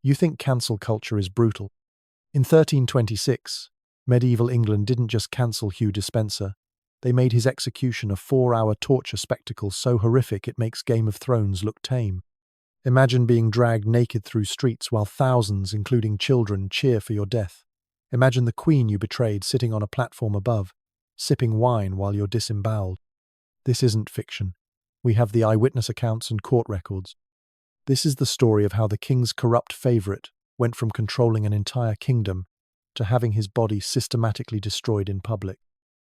You think cancel culture is brutal. In 1326, medieval England didn't just cancel Hugh Despenser, they made his execution a 4-hour torture spectacle so horrific it makes Game of Thrones look tame. Imagine being dragged naked through streets while thousands, including children, cheer for your death. Imagine the queen you betrayed sitting on a platform above, sipping wine while you're disemboweled. This isn't fiction. We have the eyewitness accounts and court records. This is the story of how the king's corrupt favourite went from controlling an entire kingdom to having his body systematically destroyed in public.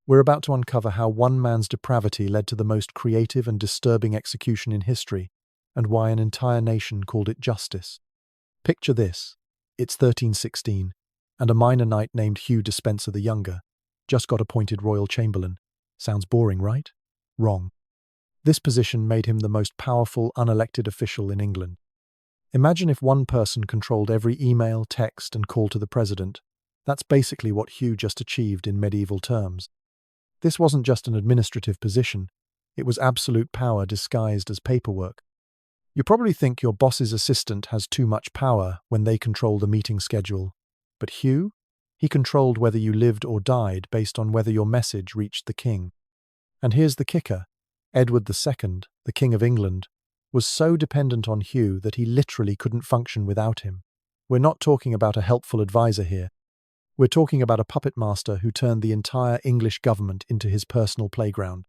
We're about to uncover how one man's depravity led to the most creative and disturbing execution in history, and why an entire nation called it justice. Picture this. It's 1316, and a minor knight named Hugh Despenser the Younger just got appointed royal chamberlain. Sounds boring, right? Wrong. This position made him the most powerful unelected official in England. Imagine if one person controlled every email, text, and call to the president. That's basically what Hugh just achieved in medieval terms. This wasn't just an administrative position, it was absolute power disguised as paperwork. You probably think your boss's assistant has too much power when they control the meeting schedule. But Hugh? He controlled whether you lived or died based on whether your message reached the king. And here's the kicker. Edward II, the King of England, was so dependent on Hugh that he literally couldn't function without him. We're not talking about a helpful advisor here. We're talking about a puppet master who turned the entire English government into his personal playground.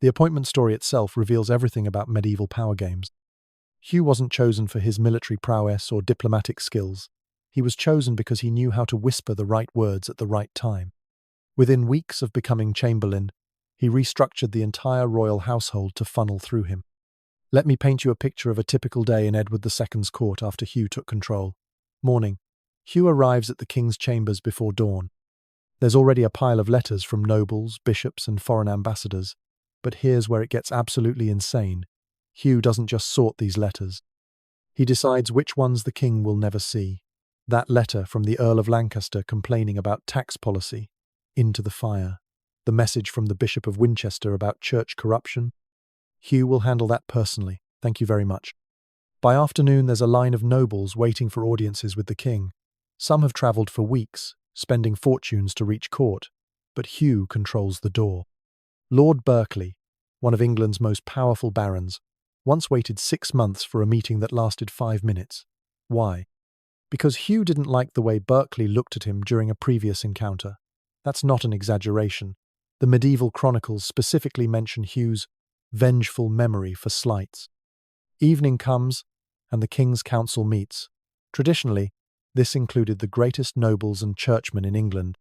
The appointment story itself reveals everything about medieval power games. Hugh wasn't chosen for his military prowess or diplomatic skills. He was chosen because he knew how to whisper the right words at the right time. Within weeks of becoming chamberlain, he restructured the entire royal household to funnel through him. Let me paint you a picture of a typical day in Edward II's court after Hugh took control. Morning. Hugh arrives at the king's chambers before dawn. There's already a pile of letters from nobles, bishops, and foreign ambassadors. But here's where it gets absolutely insane. Hugh doesn't just sort these letters. He decides which ones the king will never see. That letter from the Earl of Lancaster complaining about tax policy, into the fire. The message from the Bishop of Winchester about church corruption. Hugh will handle that personally, thank you very much. By afternoon, there's a line of nobles waiting for audiences with the king. Some have travelled for weeks, spending fortunes to reach court, but Hugh controls the door. Lord Berkeley, one of England's most powerful barons, once waited 6 months for a meeting that lasted 5 minutes. Why? Because Hugh didn't like the way Berkeley looked at him during a previous encounter. That's not an exaggeration. The medieval chronicles specifically mention Hugh's vengeful memory for slights. Evening comes, and the king's council meets. Traditionally, this included the greatest nobles and churchmen in England.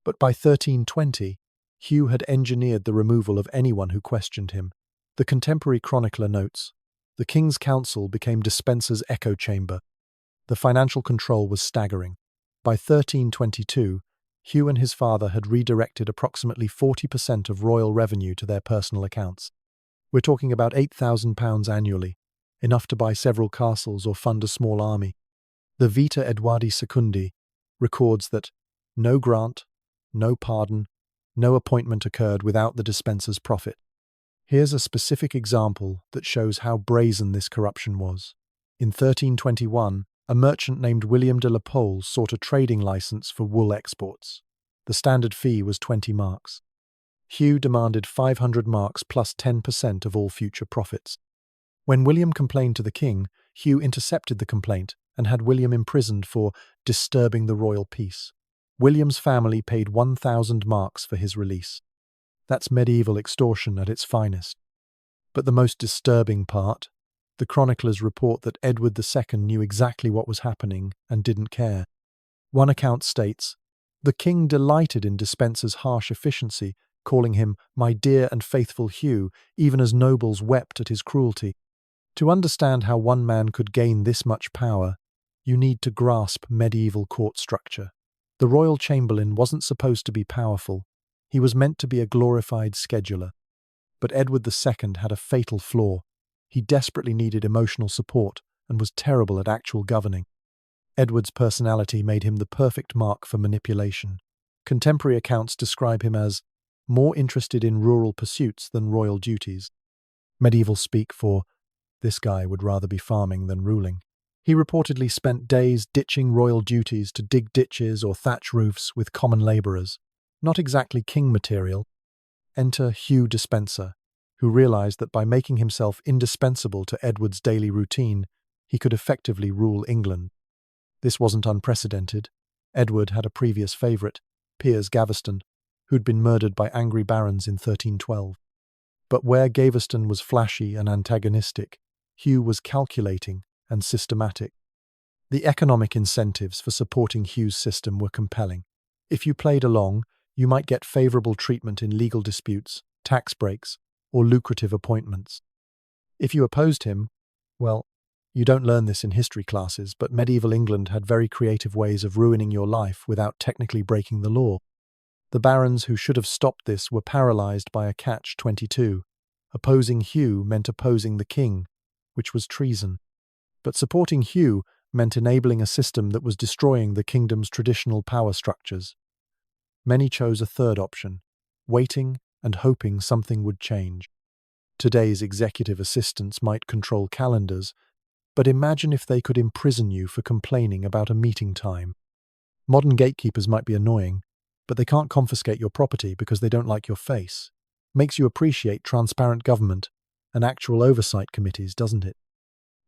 But by 1320, Hugh had engineered the removal of anyone who questioned him. The contemporary chronicler notes, the king's council became Despenser's echo chamber. The financial control was staggering. By 1322, Hugh and his father had redirected approximately 40% of royal revenue to their personal accounts. We're talking about £8,000 annually, enough to buy several castles or fund a small army. The Vita Edwardi Secundi records that no grant, no pardon, no appointment occurred without the Despenser's profit. Here's a specific example that shows how brazen this corruption was. In 1321, a merchant named William de la Pole sought a trading license for wool exports. The standard fee was 20 marks. Hugh demanded 500 marks plus 10% of all future profits. When William complained to the king, Hugh intercepted the complaint and had William imprisoned for disturbing the royal peace. William's family paid 1,000 marks for his release. That's medieval extortion at its finest. But the most disturbing part, the chroniclers report that Edward II knew exactly what was happening and didn't care. One account states, the king delighted in Despenser's harsh efficiency, calling him my dear and faithful Hugh, even as nobles wept at his cruelty. To understand how one man could gain this much power, you need to grasp medieval court structure. The royal chamberlain wasn't supposed to be powerful. He was meant to be a glorified scheduler. But Edward II had a fatal flaw. He desperately needed emotional support and was terrible at actual governing. Edward's personality made him the perfect mark for manipulation. Contemporary accounts describe him as more interested in rural pursuits than royal duties. Medieval speak for, this guy would rather be farming than ruling. He reportedly spent days ditching royal duties to dig ditches or thatch roofs with common labourers. Not exactly king material. Enter Hugh Despenser, who realised that by making himself indispensable to Edward's daily routine, he could effectively rule England. This wasn't unprecedented. Edward had a previous favourite, Piers Gaveston, who'd been murdered by angry barons in 1312. But where Gaveston was flashy and antagonistic, Hugh was calculating and systematic. The economic incentives for supporting Hugh's system were compelling. If you played along, you might get favourable treatment in legal disputes, tax breaks, or lucrative appointments. If you opposed him, well, you don't learn this in history classes, but medieval England had very creative ways of ruining your life without technically breaking the law. The barons who should have stopped this were paralysed by a catch-22. Opposing Hugh meant opposing the king, which was treason. But supporting Hugh meant enabling a system that was destroying the kingdom's traditional power structures. Many chose a third option, waiting and hoping something would change. Today's executive assistants might control calendars, but imagine if they could imprison you for complaining about a meeting time. Modern gatekeepers might be annoying, but they can't confiscate your property because they don't like your face. Makes you appreciate transparent government and actual oversight committees, doesn't it?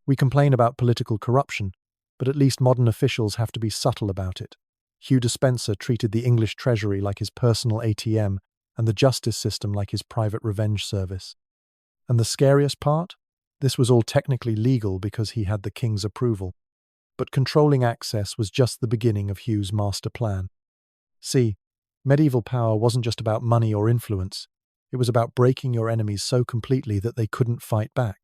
We complain about political corruption, but at least modern officials have to be subtle about it. Hugh Despenser treated the English treasury like his personal ATM and the justice system like his private revenge service. And the scariest part? This was all technically legal because he had the king's approval. But controlling access was just the beginning of Hugh's master plan. See, medieval power wasn't just about money or influence. It was about breaking your enemies so completely that they couldn't fight back.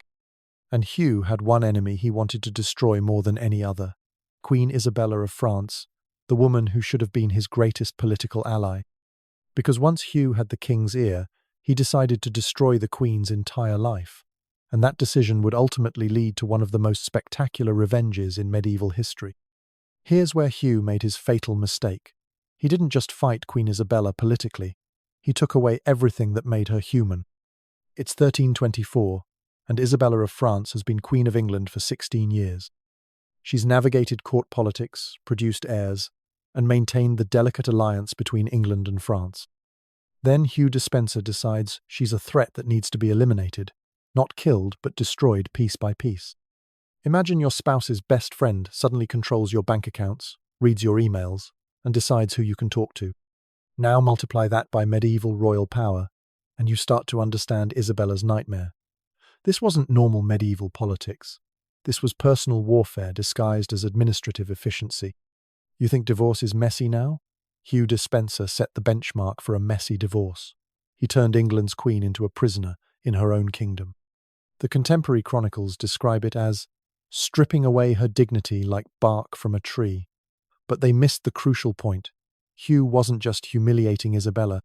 And Hugh had one enemy he wanted to destroy more than any other: Queen Isabella of France, the woman who should have been his greatest political ally. Because once Hugh had the king's ear, he decided to destroy the queen's entire life. And that decision would ultimately lead to one of the most spectacular revenges in medieval history. Here's where Hugh made his fatal mistake. He didn't just fight Queen Isabella politically, he took away everything that made her human. It's 1324, and Isabella of France has been Queen of England for 16 years. She's navigated court politics, produced heirs, and maintained the delicate alliance between England and France. Then Hugh Despenser decides she's a threat that needs to be eliminated, not killed but destroyed piece by piece. Imagine your spouse's best friend suddenly controls your bank accounts, reads your emails, and decides who you can talk to. Now multiply that by medieval royal power, and you start to understand Isabella's nightmare. This wasn't normal medieval politics. This was personal warfare disguised as administrative efficiency. You think divorce is messy now? Hugh Despenser set the benchmark for a messy divorce. He turned England's queen into a prisoner in her own kingdom. The contemporary chronicles describe it as stripping away her dignity like bark from a tree. But they missed the crucial point. Hugh wasn't just humiliating Isabella,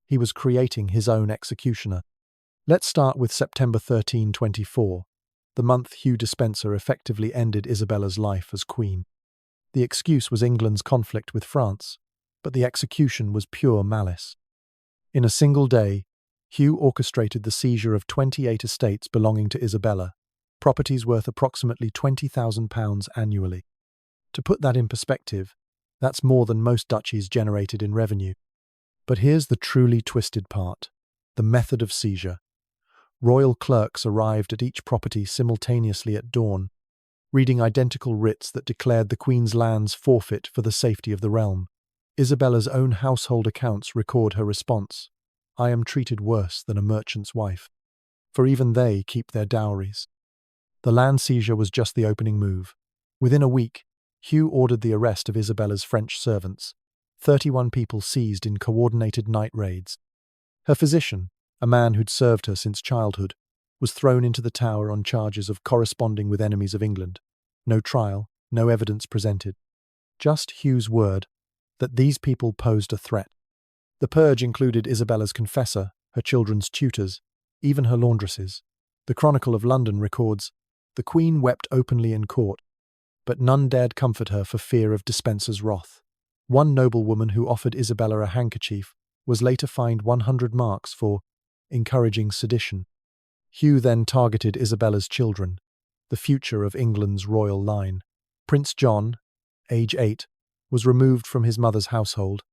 he was creating his own executioner. Let's start with September 1324, the month Hugh Despenser effectively ended Isabella's life as queen. The excuse was England's conflict with France, but the execution was pure malice. In a single day, Hugh orchestrated the seizure of 28 estates belonging to Isabella, properties worth approximately £20,000 annually. To put that in perspective, that's more than most duchies generated in revenue. But here's the truly twisted part: the method of seizure. Royal clerks arrived at each property simultaneously at dawn, reading identical writs that declared the Queen's lands forfeit for the safety of the realm. Isabella's own household accounts record her response: "I am treated worse than a merchant's wife." For even they keep their dowries. The land seizure was just the opening move. Within a week, Hugh ordered the arrest of Isabella's French servants, 31 people seized in coordinated night raids. Her physician, a man who'd served her since childhood, was thrown into the Tower on charges of corresponding with enemies of England. No trial, no evidence presented. Just Hugh's word that these people posed a threat. The purge included Isabella's confessor, her children's tutors, even her laundresses. The Chronicle of London records, "The Queen wept openly in court, but none dared comfort her for fear of Despenser's wrath." One noblewoman who offered Isabella a handkerchief was later fined 100 marks for encouraging sedition. Hugh then targeted Isabella's children, the future of England's royal line. Prince John, age 8, was removed from his mother's household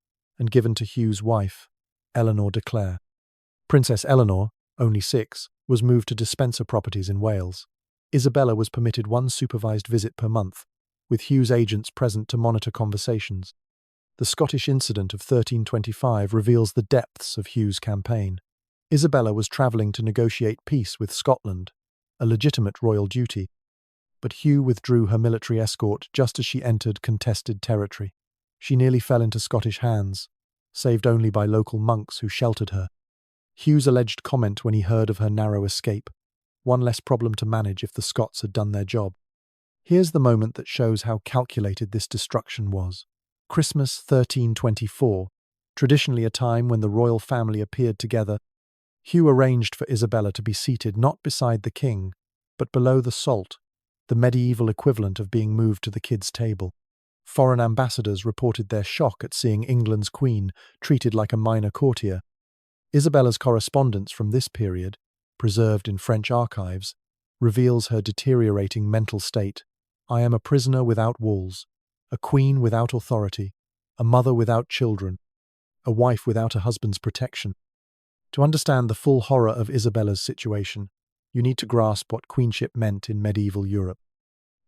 and given to Hugh's wife, Eleanor de Clare. Princess Eleanor, only 6, was moved to Despenser properties in Wales. Isabella was permitted one supervised visit per month, with Hugh's agents present to monitor conversations. The Scottish incident of 1325 reveals the depths of Hugh's campaign. Isabella was travelling to negotiate peace with Scotland, a legitimate royal duty, but Hugh withdrew her military escort just as she entered contested territory. She nearly fell into Scottish hands, saved only by local monks who sheltered her. Hugh's alleged comment when he heard of her narrow escape: one less problem to manage if the Scots had done their job. Here's the moment that shows how calculated this destruction was. Christmas 1324, traditionally a time when the royal family appeared together. Hugh arranged for Isabella to be seated not beside the king, but below the salt, the medieval equivalent of being moved to the kids' table. Foreign ambassadors reported their shock at seeing England's queen treated like a minor courtier. Isabella's correspondence from this period, preserved in French archives, reveals her deteriorating mental state. "I am a prisoner without walls, a queen without authority, a mother without children, a wife without a husband's protection." To understand the full horror of Isabella's situation, you need to grasp what queenship meant in medieval Europe.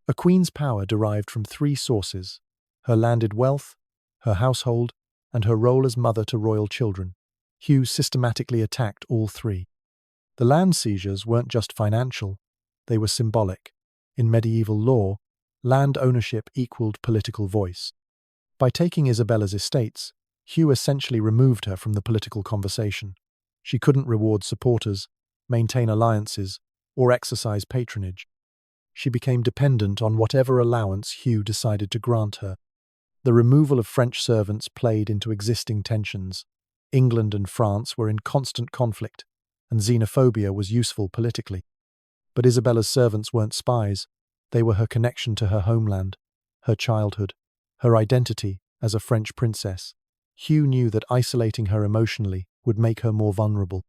A queen's power derived from 3 sources: her landed wealth, her household, and her role as mother to royal children. Hugh systematically attacked all 3. The land seizures weren't just financial, they were symbolic. In medieval law, land ownership equaled political voice. By taking Isabella's estates, Hugh essentially removed her from the political conversation. She couldn't reward supporters, maintain alliances, or exercise patronage. She became dependent on whatever allowance Hugh decided to grant her. The removal of French servants played into existing tensions. England and France were in constant conflict, and xenophobia was useful politically. But Isabella's servants weren't spies. They were her connection to her homeland, her childhood, her identity as a French princess. Hugh knew that isolating her emotionally would make her more vulnerable.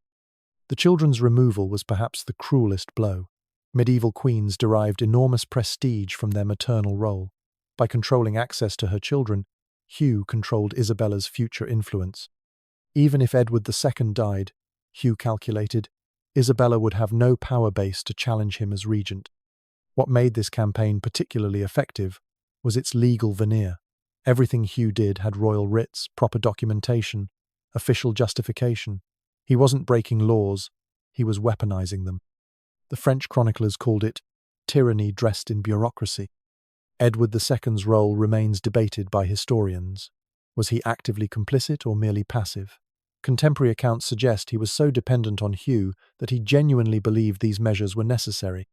The children's removal was perhaps the cruelest blow. Medieval queens derived enormous prestige from their maternal role. By controlling access to her children, Hugh controlled Isabella's future influence. Even if Edward II died, Hugh calculated, Isabella would have no power base to challenge him as regent. What made this campaign particularly effective was its legal veneer. Everything Hugh did had royal writs, proper documentation, official justification. He wasn't breaking laws, he was weaponizing them. The French chroniclers called it tyranny dressed in bureaucracy. Edward II's role remains debated by historians. Was he actively complicit or merely passive? Contemporary accounts suggest he was so dependent on Hugh that he genuinely believed these measures were necessary.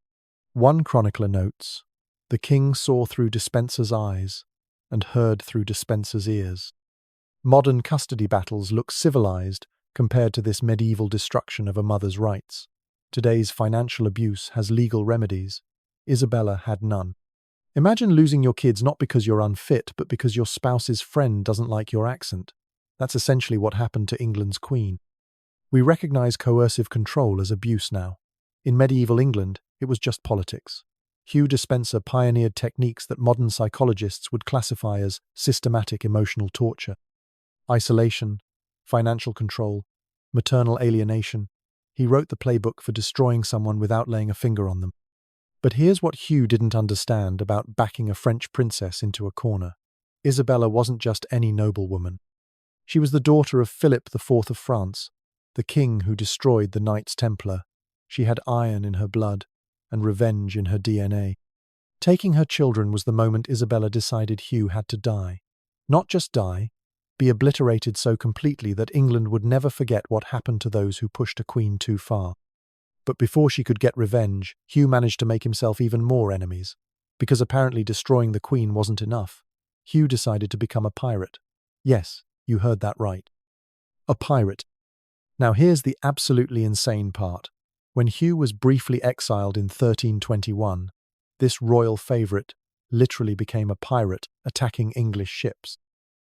One chronicler notes, "The king saw through Despenser's eyes and heard through Despenser's ears." Modern custody battles look civilized compared to this medieval destruction of a mother's rights. Today's financial abuse has legal remedies. Isabella had none. Imagine losing your kids not because you're unfit, but because your spouse's friend doesn't like your accent. That's essentially what happened to England's queen. We recognize coercive control as abuse now. In medieval England, it was just politics. Hugh Despenser pioneered techniques that modern psychologists would classify as systematic emotional torture. Isolation, financial control, maternal alienation. He wrote the playbook for destroying someone without laying a finger on them. But here's what Hugh didn't understand about backing a French princess into a corner. Isabella wasn't just any noblewoman. She was the daughter of Philip IV of France, the king who destroyed the Knights Templar. She had iron in her blood and revenge in her DNA. Taking her children was the moment Isabella decided Hugh had to die. Not just die, be obliterated so completely that England would never forget what happened to those who pushed a queen too far. But before she could get revenge, Hugh managed to make himself even more enemies. Because apparently destroying the queen wasn't enough, Hugh decided to become a pirate. Yes, you heard that right. A pirate. Now here's the absolutely insane part. When Hugh was briefly exiled in 1321, this royal favourite literally became a pirate attacking English ships.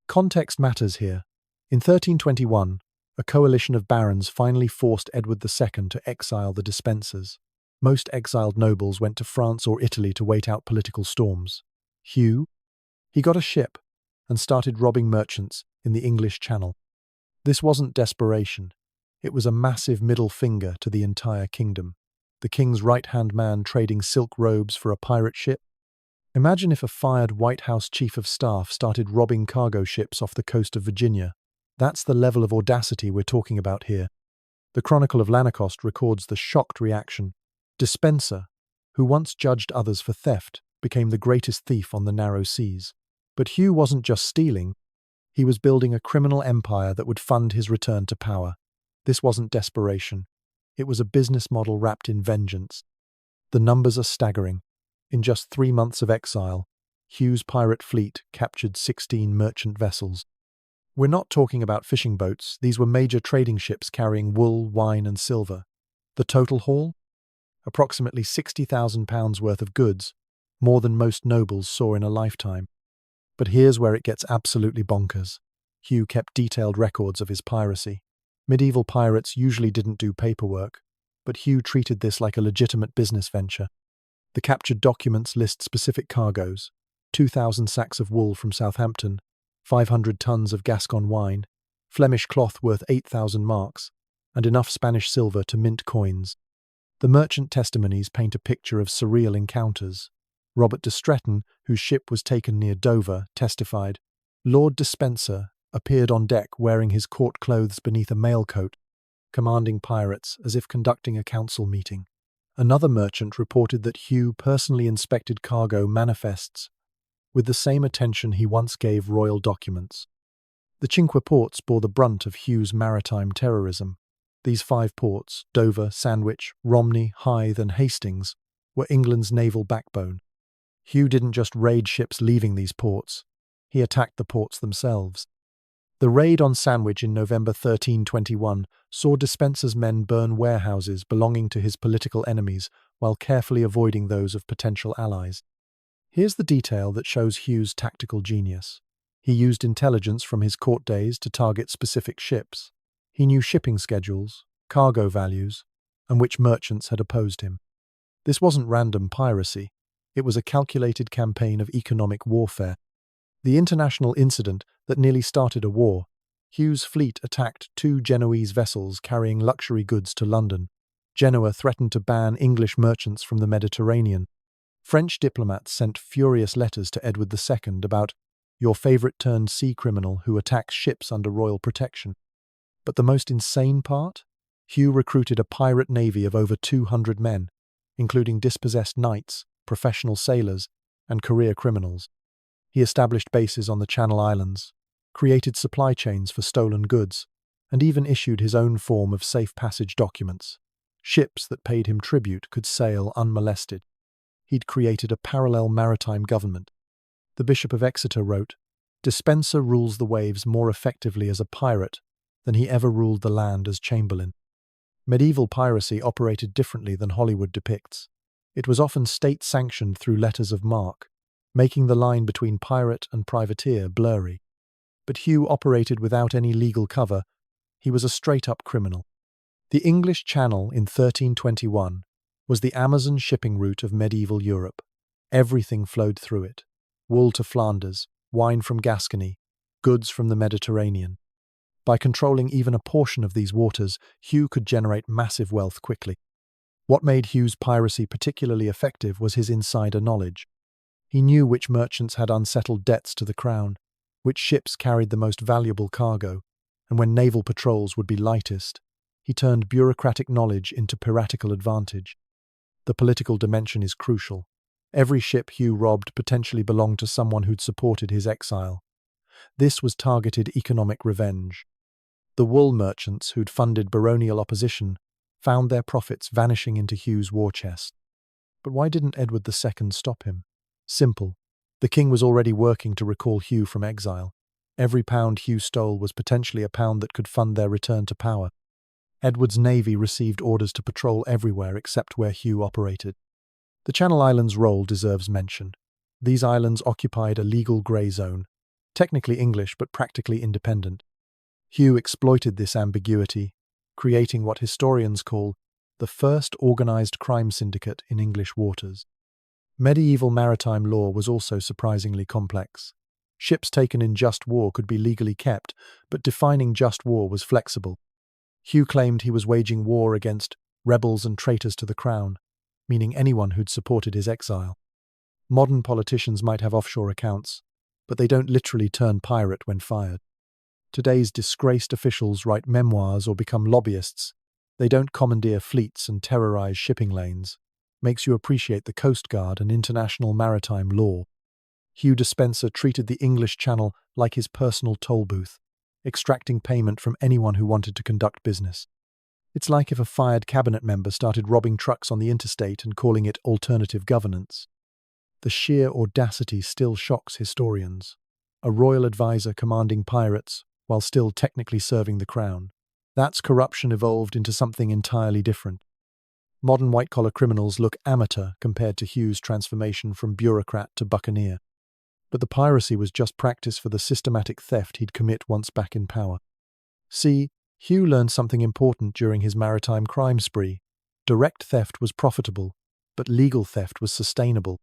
Context matters here. In 1321, a coalition of barons finally forced Edward II to exile the Despensers. Most exiled nobles went to France or Italy to wait out political storms. Hugh? He got a ship and started robbing merchants in the English Channel. This wasn't desperation. It was a massive middle finger to the entire kingdom. The king's right-hand man trading silk robes for a pirate ship? Imagine if a fired White House chief of staff started robbing cargo ships off the coast of Virginia. That's the level of audacity we're talking about here. The Chronicle of Lanercost records the shocked reaction. Despenser, who once judged others for theft, became the greatest thief on the narrow seas. But Hugh wasn't just stealing. He was building a criminal empire that would fund his return to power. This wasn't desperation. It was a business model wrapped in vengeance. The numbers are staggering. In just 3 months of exile, Hugh's pirate fleet captured 16 merchant vessels. We're not talking about fishing boats. These were major trading ships carrying wool, wine, and silver. The total haul? Approximately £60,000 worth of goods, more than most nobles saw in a lifetime. But here's where it gets absolutely bonkers. Hugh kept detailed records of his piracy. Medieval pirates usually didn't do paperwork, but Hugh treated this like a legitimate business venture. The captured documents list specific cargoes: 2,000 sacks of wool from Southampton, 500 tons of Gascon wine, Flemish cloth worth 8,000 marks, and enough Spanish silver to mint coins. The merchant testimonies paint a picture of surreal encounters. Robert de Stretton, whose ship was taken near Dover, testified, "Lord Despenser appeared on deck wearing his court clothes beneath a mailcoat, commanding pirates as if conducting a council meeting." Another merchant reported that Hugh personally inspected cargo manifests with the same attention he once gave royal documents. The Cinque Ports bore the brunt of Hugh's maritime terrorism. These 5 ports, Dover, Sandwich, Romney, Hythe, and Hastings, were England's naval backbone. Hugh didn't just raid ships leaving these ports, he attacked the ports themselves. The raid on Sandwich in November 1321 saw Despenser's men burn warehouses belonging to his political enemies while carefully avoiding those of potential allies. Here's the detail that shows Hugh's tactical genius. He used intelligence from his court days to target specific ships. He knew shipping schedules, cargo values, and which merchants had opposed him. This wasn't random piracy. It was a calculated campaign of economic warfare. The international incident that nearly started a war. Hugh's fleet attacked 2 Genoese vessels carrying luxury goods to London. Genoa threatened to ban English merchants from the Mediterranean. French diplomats sent furious letters to Edward II about "your favourite turned sea criminal who attacks ships under royal protection." But the most insane part? Hugh recruited a pirate navy of over 200 men, including dispossessed knights, professional sailors, and career criminals. He established bases on the Channel Islands, created supply chains for stolen goods, and even issued his own form of safe passage documents. Ships that paid him tribute could sail unmolested. He'd created a parallel maritime government. The Bishop of Exeter wrote, "Despenser rules the waves more effectively as a pirate than he ever ruled the land as chamberlain." Medieval piracy operated differently than Hollywood depicts. It was often state-sanctioned through letters of marque, making the line between pirate and privateer blurry. But Hugh operated without any legal cover. He was a straight-up criminal. The English Channel in 1321 was the Amazon shipping route of medieval Europe. Everything flowed through it: wool to Flanders, wine from Gascony, goods from the Mediterranean. By controlling even a portion of these waters, Hugh could generate massive wealth quickly. What made Hugh's piracy particularly effective was his insider knowledge. He knew which merchants had unsettled debts to the crown, which ships carried the most valuable cargo, and when naval patrols would be lightest. He turned bureaucratic knowledge into piratical advantage. The political dimension is crucial. Every ship Hugh robbed potentially belonged to someone who'd supported his exile. This was targeted economic revenge. The wool merchants who'd funded baronial opposition found their profits vanishing into Hugh's war chest. But why didn't Edward II stop him? Simple. The king was already working to recall Hugh from exile. Every pound Hugh stole was potentially a pound that could fund their return to power. Edward's navy received orders to patrol everywhere except where Hugh operated. The Channel Islands' role deserves mention. These islands occupied a legal grey zone, technically English but practically independent. Hugh exploited this ambiguity, creating what historians call the first organised crime syndicate in English waters. Medieval maritime law was also surprisingly complex. Ships taken in just war could be legally kept, but defining just war was flexible. Hugh claimed he was waging war against rebels and traitors to the crown, meaning anyone who'd supported his exile. Modern politicians might have offshore accounts, but they don't literally turn pirate when fired. Today's disgraced officials write memoirs or become lobbyists. They don't commandeer fleets and terrorize shipping lanes. Makes you appreciate the Coast Guard and international maritime law. Hugh Despenser treated the English Channel like his personal toll booth, extracting payment from anyone who wanted to conduct business. It's like if a fired cabinet member started robbing trucks on the interstate and calling it alternative governance. The sheer audacity still shocks historians. A royal advisor commanding pirates while still technically serving the crown. That's corruption evolved into something entirely different. Modern white-collar criminals look amateur compared to Hugh's transformation from bureaucrat to buccaneer. But the piracy was just practice for the systematic theft he'd commit once back in power. See, Hugh learned something important during his maritime crime spree. Direct theft was profitable, but legal theft was sustainable.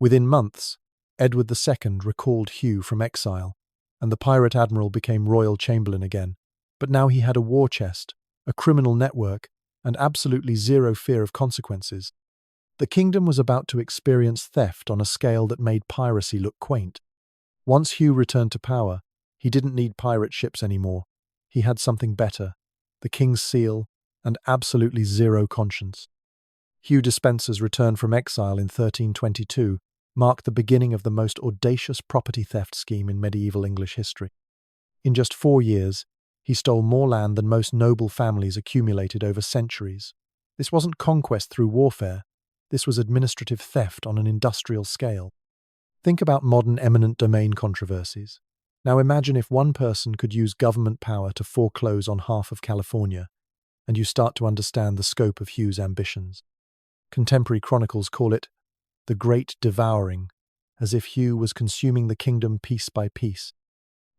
Within months, Edward II recalled Hugh from exile, and the pirate admiral became royal chamberlain again. But now he had a war chest, a criminal network, and absolutely zero fear of consequences. The kingdom was about to experience theft on a scale that made piracy look quaint. Once Hugh returned to power, he didn't need pirate ships anymore. He had something better, the king's seal, and absolutely zero conscience. Hugh Despenser's return from exile in 1322 marked the beginning of the most audacious property theft scheme in medieval English history. In just 4 years, he stole more land than most noble families accumulated over centuries. This wasn't conquest through warfare. This was administrative theft on an industrial scale. Think about modern eminent domain controversies. Now imagine if one person could use government power to foreclose on half of California, and you start to understand the scope of Hugh's ambitions. Contemporary chronicles call it the Great Devouring, as if Hugh was consuming the kingdom piece by piece.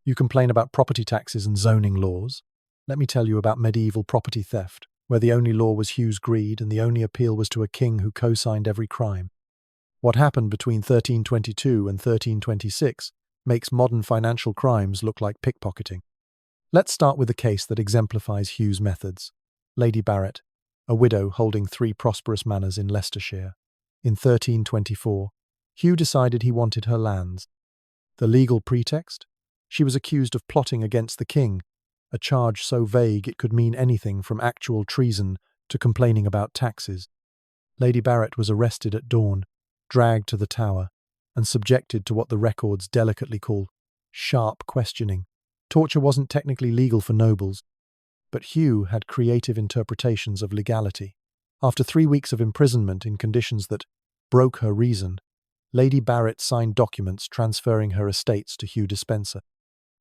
You complain about property taxes and zoning laws. Let me tell you about medieval property theft, where the only law was Hugh's greed and the only appeal was to a king who co-signed every crime. What happened between 1322 and 1326 makes modern financial crimes look like pickpocketing. Let's start with a case that exemplifies Hugh's methods. Lady Barrett, a widow holding 3 prosperous manors in Leicestershire. In 1324, Hugh decided he wanted her lands. The legal pretext? She was accused of plotting against the king, a charge so vague it could mean anything from actual treason to complaining about taxes. Lady Barrett was arrested at dawn, dragged to the tower, and subjected to what the records delicately call sharp questioning. Torture wasn't technically legal for nobles, but Hugh had creative interpretations of legality. After 3 weeks of imprisonment in conditions that broke her reason, Lady Barrett signed documents transferring her estates to Hugh Despenser.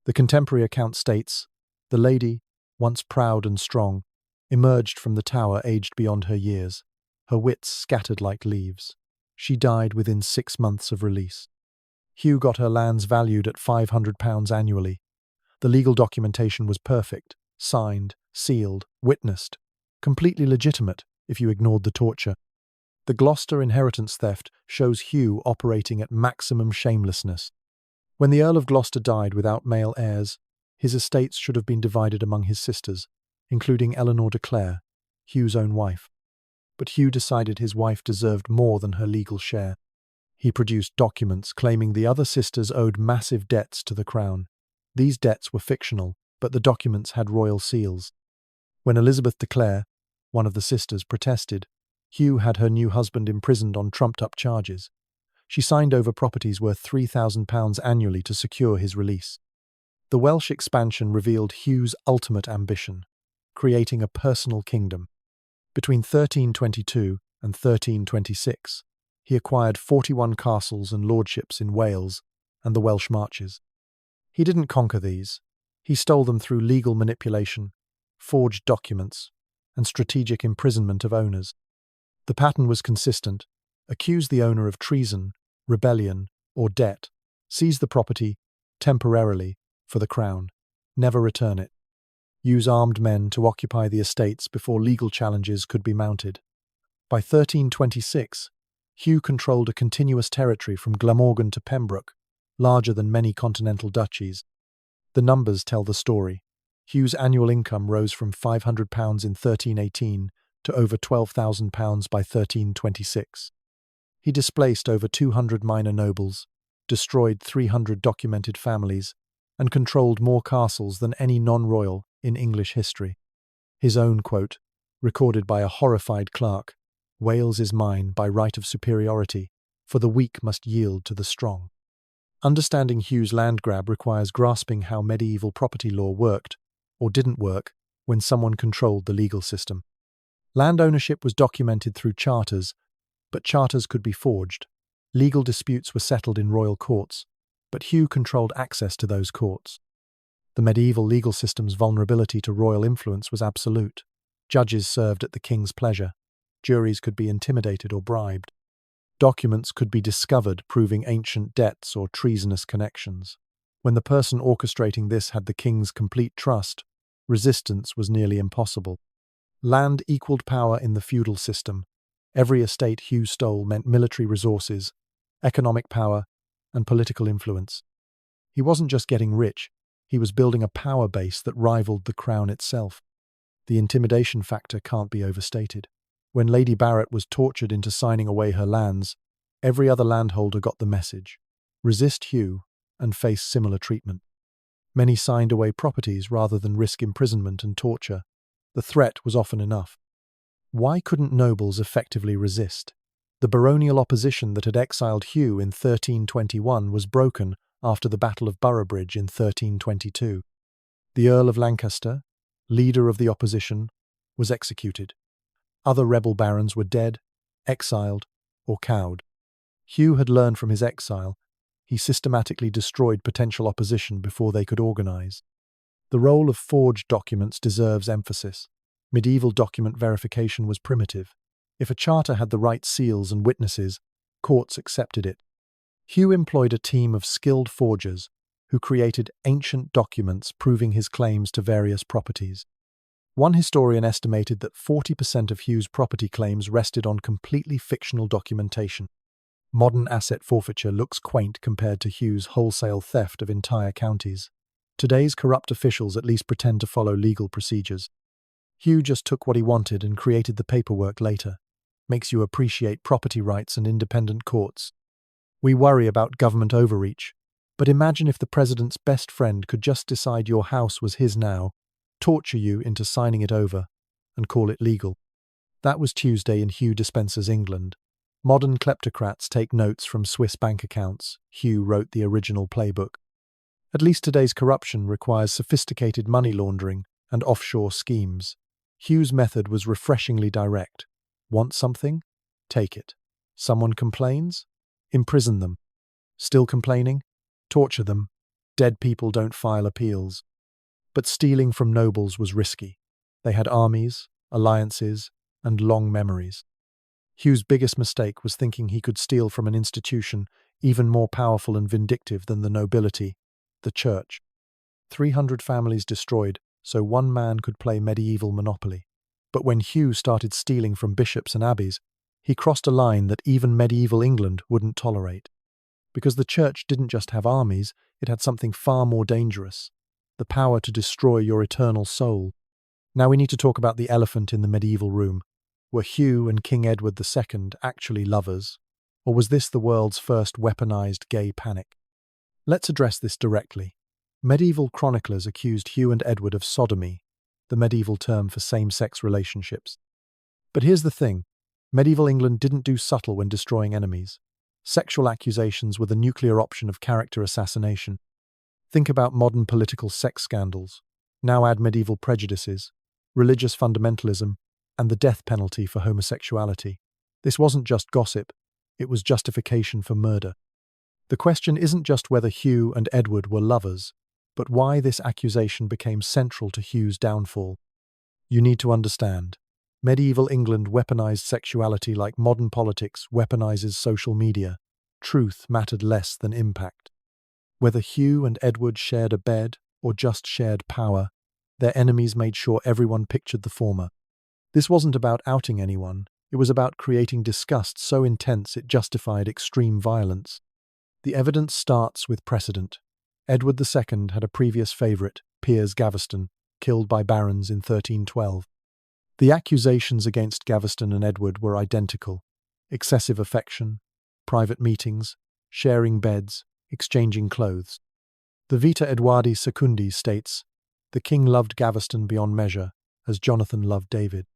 The contemporary account states, the lady, once proud and strong, emerged from the tower aged beyond her years, her wits scattered like leaves. She died within 6 months of release. Hugh got her lands valued at £500 annually. The legal documentation was perfect, signed, sealed, witnessed, completely legitimate if you ignored the torture. The Gloucester inheritance theft shows Hugh operating at maximum shamelessness. When the Earl of Gloucester died without male heirs, his estates should have been divided among his sisters, including Eleanor de Clare, Hugh's own wife. But Hugh decided his wife deserved more than her legal share. He produced documents claiming the other sisters owed massive debts to the crown. These debts were fictional, but the documents had royal seals. When Elizabeth de Clare, one of the sisters, protested, Hugh had her new husband imprisoned on trumped-up charges. She signed over properties worth £3,000 annually to secure his release. The Welsh expansion revealed Hugh's ultimate ambition, creating a personal kingdom. Between 1322 and 1326, he acquired 41 castles and lordships in Wales and the Welsh Marches. He didn't conquer these. He stole them through legal manipulation, forged documents, and strategic imprisonment of owners. The pattern was consistent: accuse the owner of treason, rebellion, or debt, seize the property temporarily for the crown, never return it. Use armed men to occupy the estates before legal challenges could be mounted. By 1326, Hugh controlled a continuous territory from Glamorgan to Pembroke, larger than many continental duchies. The numbers tell the story. Hugh's annual income rose from £500 in 1318 to over £12,000 by 1326. He displaced over 200 minor nobles, destroyed 300 documented families, and controlled more castles than any non-royal in English history. His own quote, recorded by a horrified clerk, "Wales is mine by right of superiority, for the weak must yield to the strong." Understanding Hugh's land grab requires grasping how medieval property law worked, or didn't work, when someone controlled the legal system. Land ownership was documented through charters, but charters could be forged. Legal disputes were settled in royal courts, but Hugh controlled access to those courts. The medieval legal system's vulnerability to royal influence was absolute. Judges served at the king's pleasure. Juries could be intimidated or bribed. Documents could be discovered proving ancient debts or treasonous connections. When the person orchestrating this had the king's complete trust, resistance was nearly impossible. Land equaled power in the feudal system. Every estate Hugh stole meant military resources, economic power, and political influence. He wasn't just getting rich, he was building a power base that rivaled the crown itself. The intimidation factor can't be overstated. When Lady Barrett was tortured into signing away her lands, every other landholder got the message: resist Hugh and face similar treatment. Many signed away properties rather than risk imprisonment and torture. The threat was often enough. Why couldn't nobles effectively resist? The baronial opposition that had exiled Hugh in 1321 was broken after the Battle of Boroughbridge in 1322. The Earl of Lancaster, leader of the opposition, was executed. Other rebel barons were dead, exiled, or cowed. Hugh had learned from his exile. He systematically destroyed potential opposition before they could organize. The role of forged documents deserves emphasis. Medieval document verification was primitive. If a charter had the right seals and witnesses, courts accepted it. Hugh employed a team of skilled forgers who created ancient documents proving his claims to various properties. One historian estimated that 40% of Hugh's property claims rested on completely fictional documentation. Modern asset forfeiture looks quaint compared to Hugh's wholesale theft of entire counties. Today's corrupt officials at least pretend to follow legal procedures. Hugh just took what he wanted and created the paperwork later. Makes you appreciate property rights and independent courts. We worry about government overreach, but imagine if the president's best friend could just decide your house was his now, torture you into signing it over, and call it legal. That was Tuesday in Hugh Despenser's England. Modern kleptocrats take notes from Swiss bank accounts. Hugh wrote the original playbook. At least today's corruption requires sophisticated money laundering and offshore schemes. Hugh's method was refreshingly direct. Want something? Take it. Someone complains? Imprison them. Still complaining? Torture them. Dead people don't file appeals. But stealing from nobles was risky. They had armies, alliances, and long memories. Hugh's biggest mistake was thinking he could steal from an institution even more powerful and vindictive than the nobility, the church. 300 families destroyed, so one man could play medieval monopoly. But when Hugh started stealing from bishops and abbeys, he crossed a line that even medieval England wouldn't tolerate. Because the church didn't just have armies, it had something far more dangerous: the power to destroy your eternal soul. Now we need to talk about the elephant in the medieval room. Were Hugh and King Edward II actually lovers? Or was this the world's first weaponized gay panic? Let's address this directly. Medieval chroniclers accused Hugh and Edward of sodomy, the medieval term for same-sex relationships. But here's the thing. Medieval England didn't do subtle when destroying enemies. Sexual accusations were the nuclear option of character assassination. Think about modern political sex scandals. Now add medieval prejudices, religious fundamentalism, and the death penalty for homosexuality. This wasn't just gossip, it was justification for murder. The question isn't just whether Hugh and Edward were lovers, but why this accusation became central to Hugh's downfall. You need to understand. Medieval England weaponized sexuality like modern politics weaponizes social media. Truth mattered less than impact. Whether Hugh and Edward shared a bed or just shared power, their enemies made sure everyone pictured the former. This wasn't about outing anyone, It was about creating disgust so intense it justified extreme violence. The evidence starts with precedent. Edward II had a previous favourite, Piers Gaveston, killed by barons in 1312. The accusations against Gaveston and Edward were identical: excessive affection, private meetings, sharing beds, exchanging clothes. The Vita Edwardi Secundi states, "The king loved Gaveston beyond measure, as Jonathan loved David."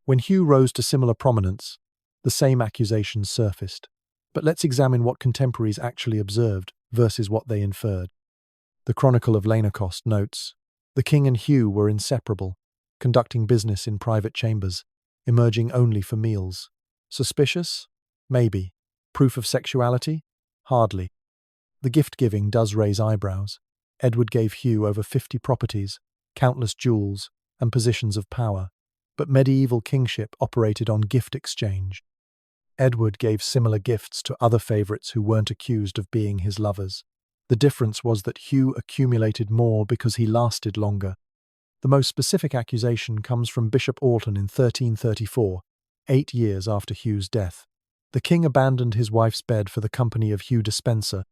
When Hugh rose to similar prominence, the same accusations surfaced. But let's examine what contemporaries actually observed versus what they inferred. The Chronicle of Lanercost notes, "The king and Hugh were inseparable, conducting business in private chambers, emerging only for meals. Suspicious? Maybe. Proof of sexuality? Hardly. The gift-giving does raise eyebrows. Edward gave Hugh over 50 properties, countless jewels, and positions of power. But medieval kingship operated on gift exchange. Edward gave similar gifts to other favourites who weren't accused of being his lovers. The difference was that Hugh accumulated more because he lasted longer. The most specific accusation comes from Bishop Alton in 1334, 8 years after Hugh's death. The king abandoned his wife's bed for the company of Hugh Despenser,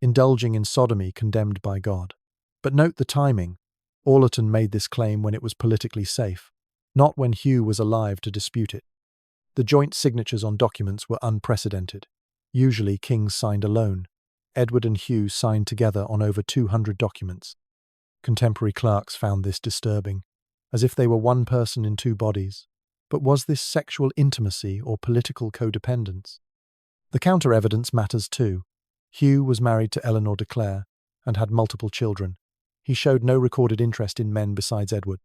indulging in sodomy condemned by God. But note the timing. Alton made this claim when it was politically safe, not when Hugh was alive to dispute it. The joint signatures on documents were unprecedented. Usually kings signed alone. Edward and Hugh signed together on over 200 documents. Contemporary clerks found this disturbing, as if they were one person in two bodies. But was this sexual intimacy or political codependence? The counter-evidence matters too. Hugh was married to Eleanor de Clare and had multiple children. He showed no recorded interest in men besides Edward.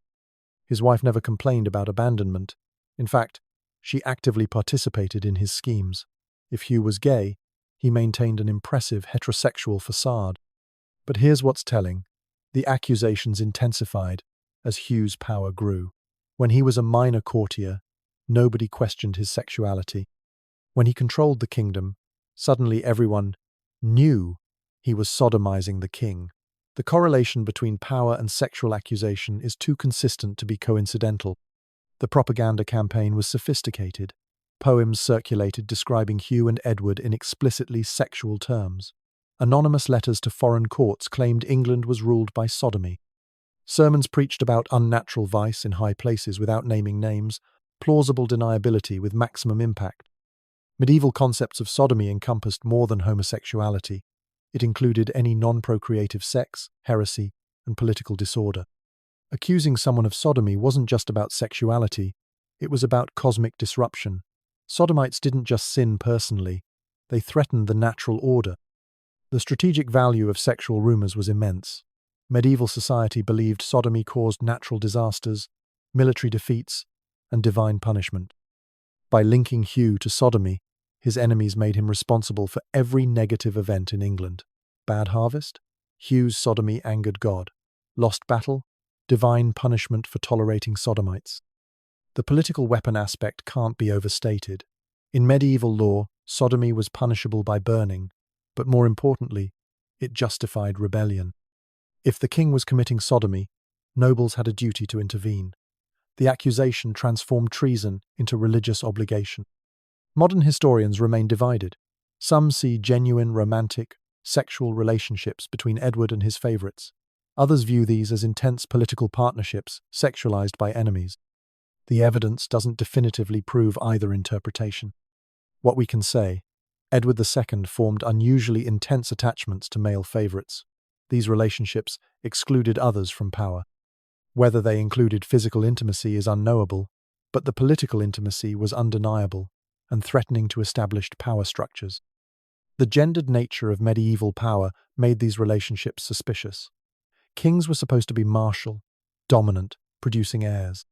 His wife never complained about abandonment. In fact, she actively participated in his schemes. If Hugh was gay, he maintained an impressive heterosexual facade. But here's what's telling. The accusations intensified as Hugh's power grew. When he was a minor courtier, nobody questioned his sexuality. When he controlled the kingdom, suddenly everyone knew he was sodomizing the king. The correlation between power and sexual accusation is too consistent to be coincidental. The propaganda campaign was sophisticated. Poems circulated describing Hugh and Edward in explicitly sexual terms. Anonymous letters to foreign courts claimed England was ruled by sodomy. Sermons preached about unnatural vice in high places without naming names, plausible deniability with maximum impact. Medieval concepts of sodomy encompassed more than homosexuality. It included any non-procreative sex, heresy, and political disorder. Accusing someone of sodomy wasn't just about sexuality, it was about cosmic disruption. Sodomites didn't just sin personally, they threatened the natural order. The strategic value of sexual rumors was immense. Medieval society believed sodomy caused natural disasters, military defeats, and divine punishment. By linking Hugh to sodomy, his enemies made him responsible for every negative event in England. Bad harvest? Hugh's sodomy angered God. Lost battle? Divine punishment for tolerating sodomites. The political weapon aspect can't be overstated. In medieval law, sodomy was punishable by burning, but more importantly, it justified rebellion. If the king was committing sodomy, nobles had a duty to intervene. The accusation transformed treason into religious obligation. Modern historians remain divided. Some see genuine romantic, sexual relationships between Edward and his favourites. Others view these as intense political partnerships, sexualized by enemies. The evidence doesn't definitively prove either interpretation. What we can say, Edward II formed unusually intense attachments to male favourites. These relationships excluded others from power. Whether they included physical intimacy is unknowable, but the political intimacy was undeniable and threatening to established power structures. The gendered nature of medieval power made these relationships suspicious. Kings were supposed to be martial, dominant, producing heirs.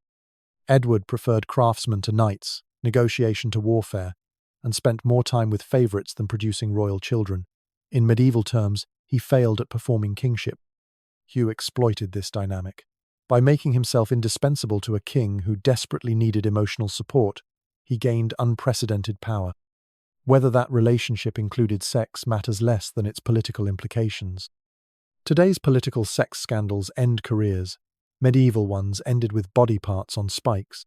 Edward preferred craftsmen to knights, negotiation to warfare, and spent more time with favourites than producing royal children. In medieval terms, he failed at performing kingship. Hugh exploited this dynamic. By making himself indispensable to a king who desperately needed emotional support, he gained unprecedented power. Whether that relationship included sex matters less than its political implications. Today's political sex scandals end careers. Medieval ones ended with body parts on spikes.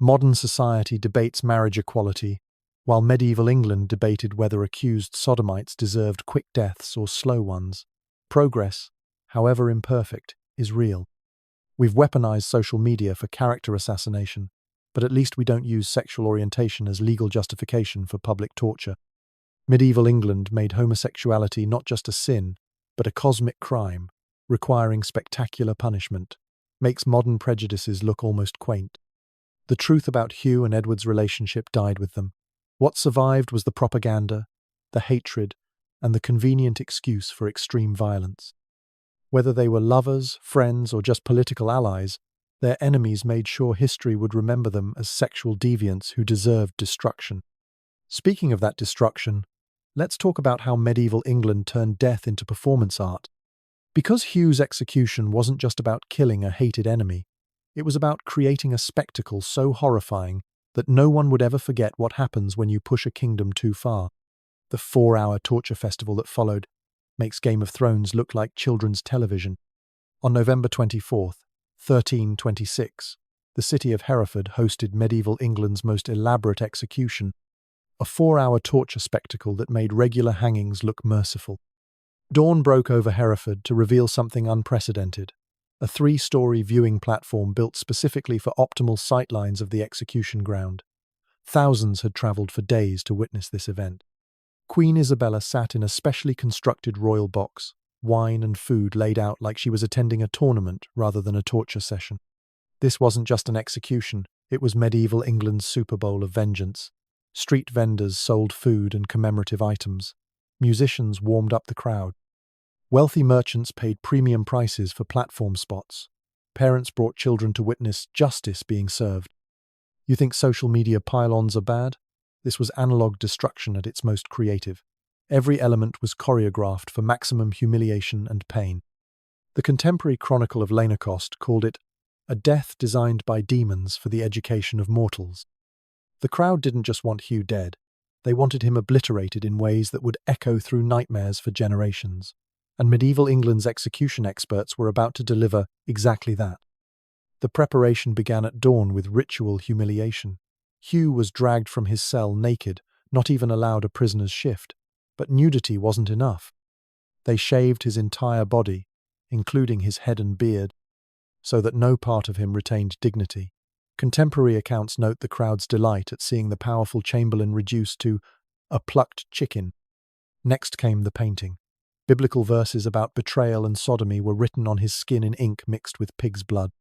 Modern society debates marriage equality, while medieval England debated whether accused sodomites deserved quick deaths or slow ones. Progress, however imperfect, is real. We've weaponized social media for character assassination, but at least we don't use sexual orientation as legal justification for public torture. Medieval England made homosexuality not just a sin, but a cosmic crime, requiring spectacular punishment. Makes modern prejudices look almost quaint. The truth about Hugh and Edward's relationship died with them. What survived was the propaganda, the hatred, and the convenient excuse for extreme violence. Whether they were lovers, friends, or just political allies, their enemies made sure history would remember them as sexual deviants who deserved destruction. Speaking of that destruction, let's talk about how medieval England turned death into performance art. Because Hugh's execution wasn't just about killing a hated enemy, it was about creating a spectacle so horrifying that no one would ever forget what happens when you push a kingdom too far. The 4-hour torture festival that followed makes Game of Thrones look like children's television. On November 24th, 1326, the city of Hereford hosted medieval England's most elaborate execution, a 4-hour torture spectacle that made regular hangings look merciful. Dawn broke over Hereford to reveal something unprecedented, a 3-story viewing platform built specifically for optimal sightlines of the execution ground. Thousands had travelled for days to witness this event. Queen Isabella sat in a specially constructed royal box, wine and food laid out like she was attending a tournament rather than a torture session. This wasn't just an execution, it was medieval England's Super Bowl of vengeance. Street vendors sold food and commemorative items. Musicians warmed up the crowd. Wealthy merchants paid premium prices for platform spots. Parents brought children to witness justice being served. You think social media pylons are bad? This was analog destruction at its most creative. Every element was choreographed for maximum humiliation and pain. The contemporary Chronicle of Lanercost called it a death designed by demons for the education of mortals. The crowd didn't just want Hugh dead. They wanted him obliterated in ways that would echo through nightmares for generations. And medieval England's execution experts were about to deliver exactly that. The preparation began at dawn with ritual humiliation. Hugh was dragged from his cell naked, not even allowed a prisoner's shift. But nudity wasn't enough. They shaved his entire body, including his head and beard, so that no part of him retained dignity. Contemporary accounts note the crowd's delight at seeing the powerful chamberlain reduced to a plucked chicken. Next came the painting. Biblical verses about betrayal and sodomy were written on his skin in ink mixed with pig's blood.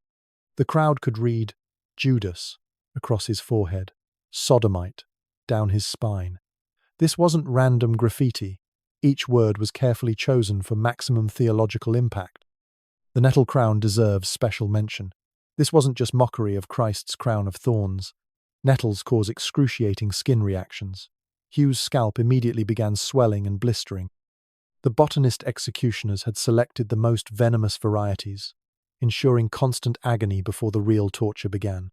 The crowd could read Judas across his forehead, sodomite down his spine. This wasn't random graffiti. Each word was carefully chosen for maximum theological impact. The nettle crown deserves special mention. This wasn't just mockery of Christ's crown of thorns. Nettles cause excruciating skin reactions. Hugh's scalp immediately began swelling and blistering. The botanist executioners had selected the most venomous varieties, ensuring constant agony before the real torture began.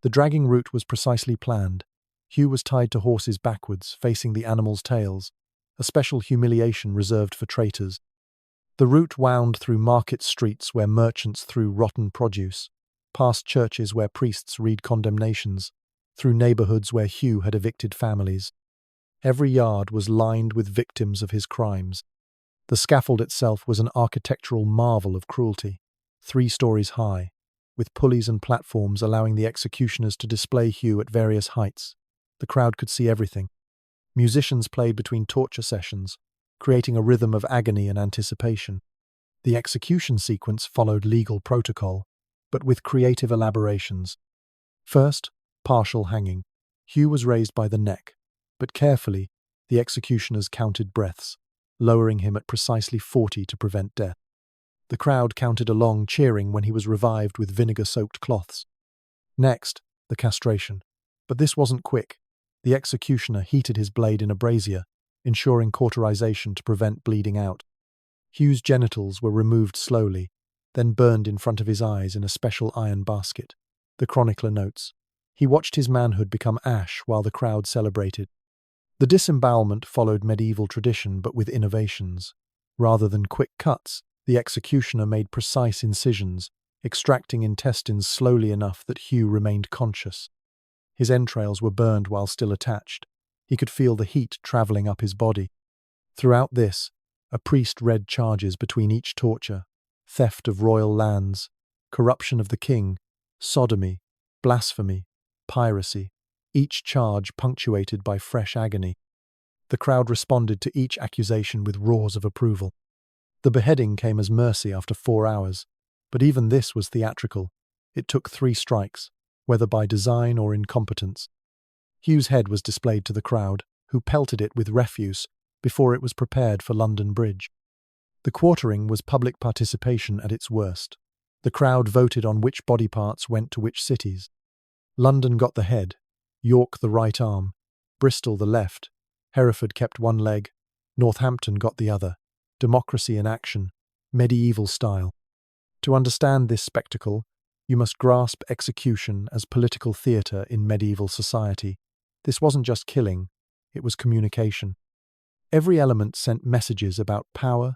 The dragging route was precisely planned. Hugh was tied to horses backwards, facing the animals' tails, a special humiliation reserved for traitors. The route wound through market streets where merchants threw rotten produce, past churches where priests read condemnations, through neighborhoods where Hugh had evicted families. Every yard was lined with victims of his crimes. The scaffold itself was an architectural marvel of cruelty, 3 stories high, with pulleys and platforms allowing the executioners to display Hugh at various heights. The crowd could see everything. Musicians played between torture sessions, creating a rhythm of agony and anticipation. The execution sequence followed legal protocol, but with creative elaborations. First, partial hanging. Hugh was raised by the neck, but carefully, the executioners counted breaths, lowering him at precisely 40 to prevent death. The crowd counted along, cheering when he was revived with vinegar-soaked cloths. Next, the castration. But this wasn't quick. The executioner heated his blade in a brazier, ensuring cauterization to prevent bleeding out. Hugh's genitals were removed slowly, then burned in front of his eyes in a special iron basket. The chronicler notes, he watched his manhood become ash while the crowd celebrated. The disembowelment followed medieval tradition but with innovations. Rather than quick cuts, the executioner made precise incisions, extracting intestines slowly enough that Hugh remained conscious. His entrails were burned while still attached. He could feel the heat traveling up his body. Throughout this, a priest read charges between each torture: theft of royal lands, corruption of the king, sodomy, blasphemy, piracy, each charge punctuated by fresh agony. The crowd responded to each accusation with roars of approval. The beheading came as mercy after 4 hours, but even this was theatrical. It took 3 strikes, whether by design or incompetence. Hugh's head was displayed to the crowd, who pelted it with refuse before it was prepared for London Bridge. The quartering was public participation at its worst. The crowd voted on which body parts went to which cities. London got the head, York the right arm, Bristol the left, Hereford kept one leg, Northampton got the other. Democracy in action, medieval style. To understand this spectacle, you must grasp execution as political theatre in medieval society. This wasn't just killing, it was communication. Every element sent messages about power,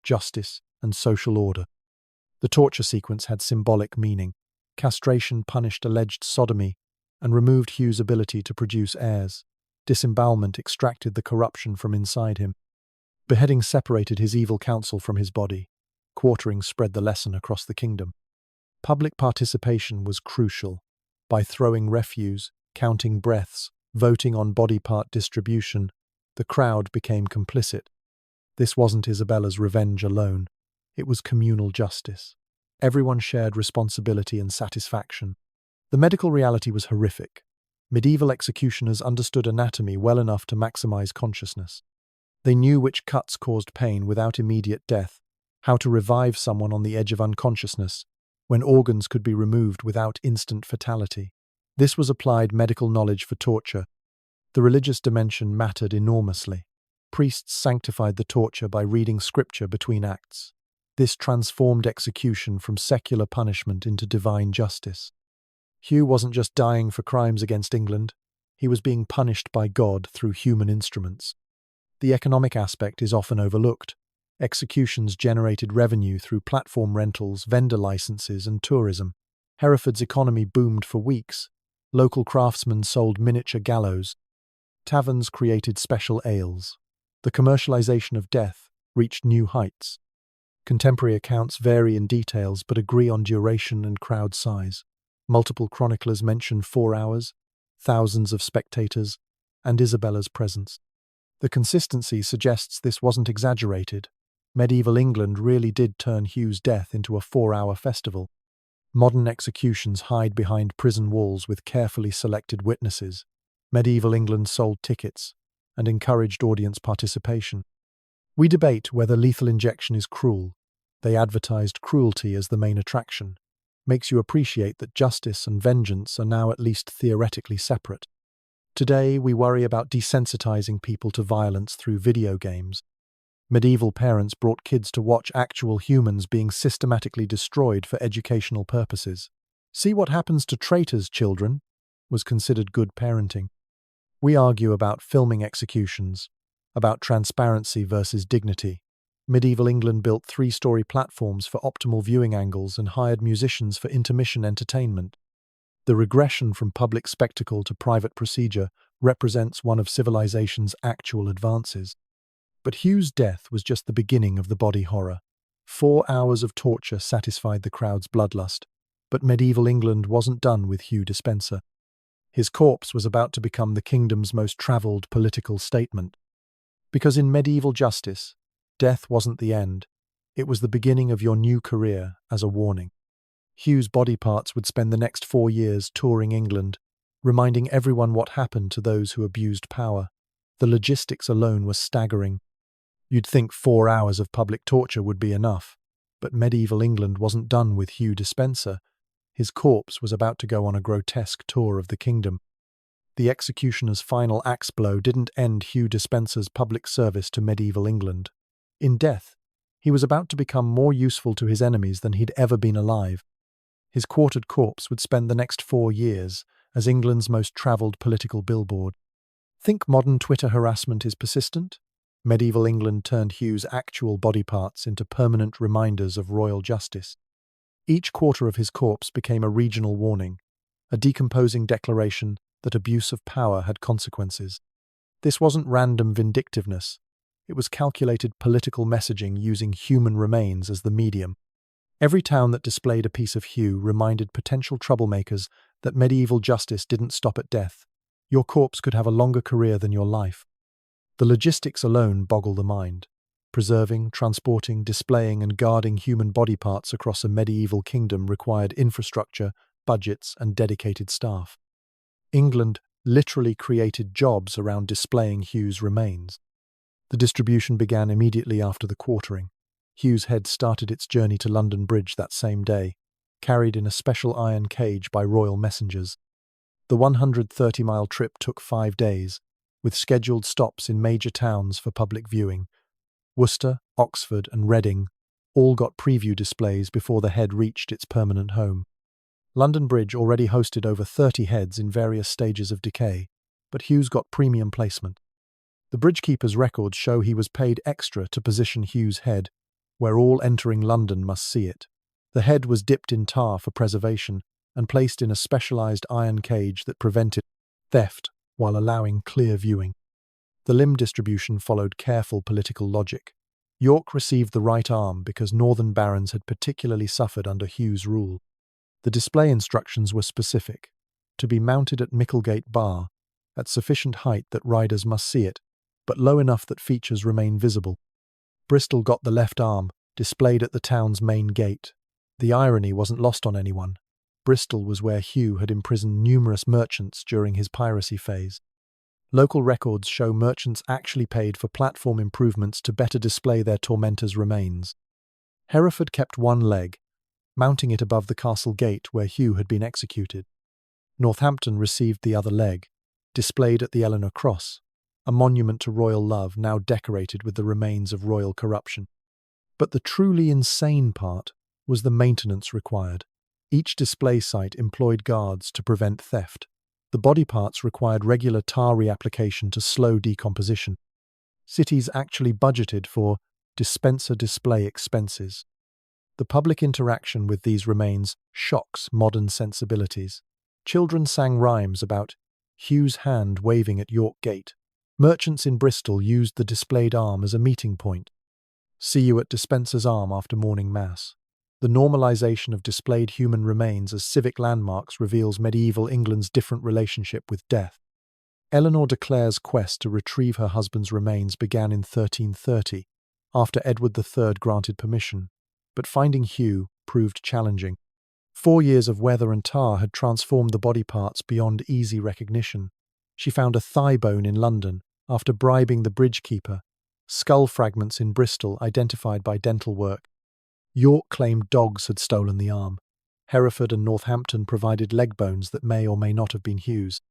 justice, and social order. The torture sequence had symbolic meaning. Castration punished alleged sodomy and removed Hugh's ability to produce heirs. Disembowelment extracted the corruption from inside him. Beheading separated his evil counsel from his body. Quartering spread the lesson across the kingdom. Public participation was crucial. By throwing refuse, counting breaths, voting on body part distribution, the crowd became complicit. This wasn't Isabella's revenge alone. It was communal justice. Everyone shared responsibility and satisfaction. The medical reality was horrific. Medieval executioners understood anatomy well enough to maximize consciousness. They knew which cuts caused pain without immediate death, how to revive someone on the edge of unconsciousness, when organs could be removed without instant fatality. This was applied medical knowledge for torture. The religious dimension mattered enormously. Priests sanctified the torture by reading scripture between acts. This transformed execution from secular punishment into divine justice. Hugh wasn't just dying for crimes against England, he was being punished by God through human instruments. The economic aspect is often overlooked. Executions generated revenue through platform rentals, vendor licenses, and tourism. Hereford's economy boomed for weeks. Local craftsmen sold miniature gallows. Taverns created special ales. The commercialization of death reached new heights. Contemporary accounts vary in details but agree on duration and crowd size. Multiple chroniclers mention 4 hours, thousands of spectators, and Isabella's presence. The consistency suggests this wasn't exaggerated. Medieval England really did turn Hugh's death into a 4-hour festival. Modern executions hide behind prison walls with carefully selected witnesses. Medieval England sold tickets and encouraged audience participation. We debate whether lethal injection is cruel. They advertised cruelty as the main attraction. Makes you appreciate that justice and vengeance are now at least theoretically separate. Today, we worry about desensitizing people to violence through video games. Medieval parents brought kids to watch actual humans being systematically destroyed for educational purposes. See what happens to traitors, children, was considered good parenting. We argue about filming executions, about transparency versus dignity. Medieval England built 3-story platforms for optimal viewing angles and hired musicians for intermission entertainment. The regression from public spectacle to private procedure represents one of civilization's actual advances. But Hugh's death was just the beginning of the body horror. 4 hours of torture satisfied the crowd's bloodlust, but medieval England wasn't done with Hugh Despenser. His corpse was about to become the kingdom's most travelled political statement. Because in medieval justice, death wasn't the end, it was the beginning of your new career as a warning. Hugh's body parts would spend the next 4 years touring England, reminding everyone what happened to those who abused power. The logistics alone was staggering. You'd think 4 hours of public torture would be enough, but medieval England wasn't done with Hugh Despenser. His corpse was about to go on a grotesque tour of the kingdom. The executioner's final axe blow didn't end Hugh Despenser's public service to medieval England. In death, he was about to become more useful to his enemies than he'd ever been alive. His quartered corpse would spend the next 4 years as England's most travelled political billboard. Think modern Twitter harassment is persistent? Medieval England turned Hugh's actual body parts into permanent reminders of royal justice. Each quarter of his corpse became a regional warning, a decomposing declaration that abuse of power had consequences. This wasn't random vindictiveness. It was calculated political messaging using human remains as the medium. Every town that displayed a piece of Hugh reminded potential troublemakers that medieval justice didn't stop at death. Your corpse could have a longer career than your life. The logistics alone boggle the mind. Preserving, transporting, displaying, and guarding human body parts across a medieval kingdom required infrastructure, budgets, and dedicated staff. England literally created jobs around displaying Hugh's remains. The distribution began immediately after the quartering. Hugh's head started its journey to London Bridge that same day, carried in a special iron cage by royal messengers. The 130-mile trip took 5 days, with scheduled stops in major towns for public viewing. Worcester, Oxford, and Reading all got preview displays before the head reached its permanent home. London Bridge already hosted over 30 heads in various stages of decay, but Hugh's got premium placement. The bridgekeeper's records show he was paid extra to position Hugh's head where all entering London must see it. The head was dipped in tar for preservation and placed in a specialized iron cage that prevented theft while allowing clear viewing. The limb distribution followed careful political logic. York received the right arm because northern barons had particularly suffered under Hugh's rule. The display instructions were specific: to be mounted at Micklegate Bar, at sufficient height that riders must see it, but low enough that features remain visible. Bristol got the left arm, displayed at the town's main gate. The irony wasn't lost on anyone. Bristol was where Hugh had imprisoned numerous merchants during his piracy phase. Local records show merchants actually paid for platform improvements to better display their tormentors' remains. Hereford kept one leg, mounting it above the castle gate where Hugh had been executed. Northampton received the other leg, displayed at the Eleanor Cross, a monument to royal love now decorated with the remains of royal corruption. But the truly insane part was the maintenance required. Each display site employed guards to prevent theft. The body parts required regular tar reapplication to slow decomposition. Cities actually budgeted for dispenser display expenses. The public interaction with these remains shocks modern sensibilities. Children sang rhymes about Hugh's hand waving at York Gate. Merchants in Bristol used the displayed arm as a meeting point. See you at Despenser's Arm after morning mass. The normalization of displayed human remains as civic landmarks reveals medieval England's different relationship with death. Eleanor de Clare's quest to retrieve her husband's remains began in 1330, after Edward III granted permission, but finding Hugh proved challenging. 4 years of weather and tar had transformed the body parts beyond easy recognition. She found a thigh bone in London after bribing the bridgekeeper, skull fragments in Bristol identified by dental work. York claimed dogs had stolen the arm. Hereford and Northampton provided leg bones that may or may not have been Hugh's.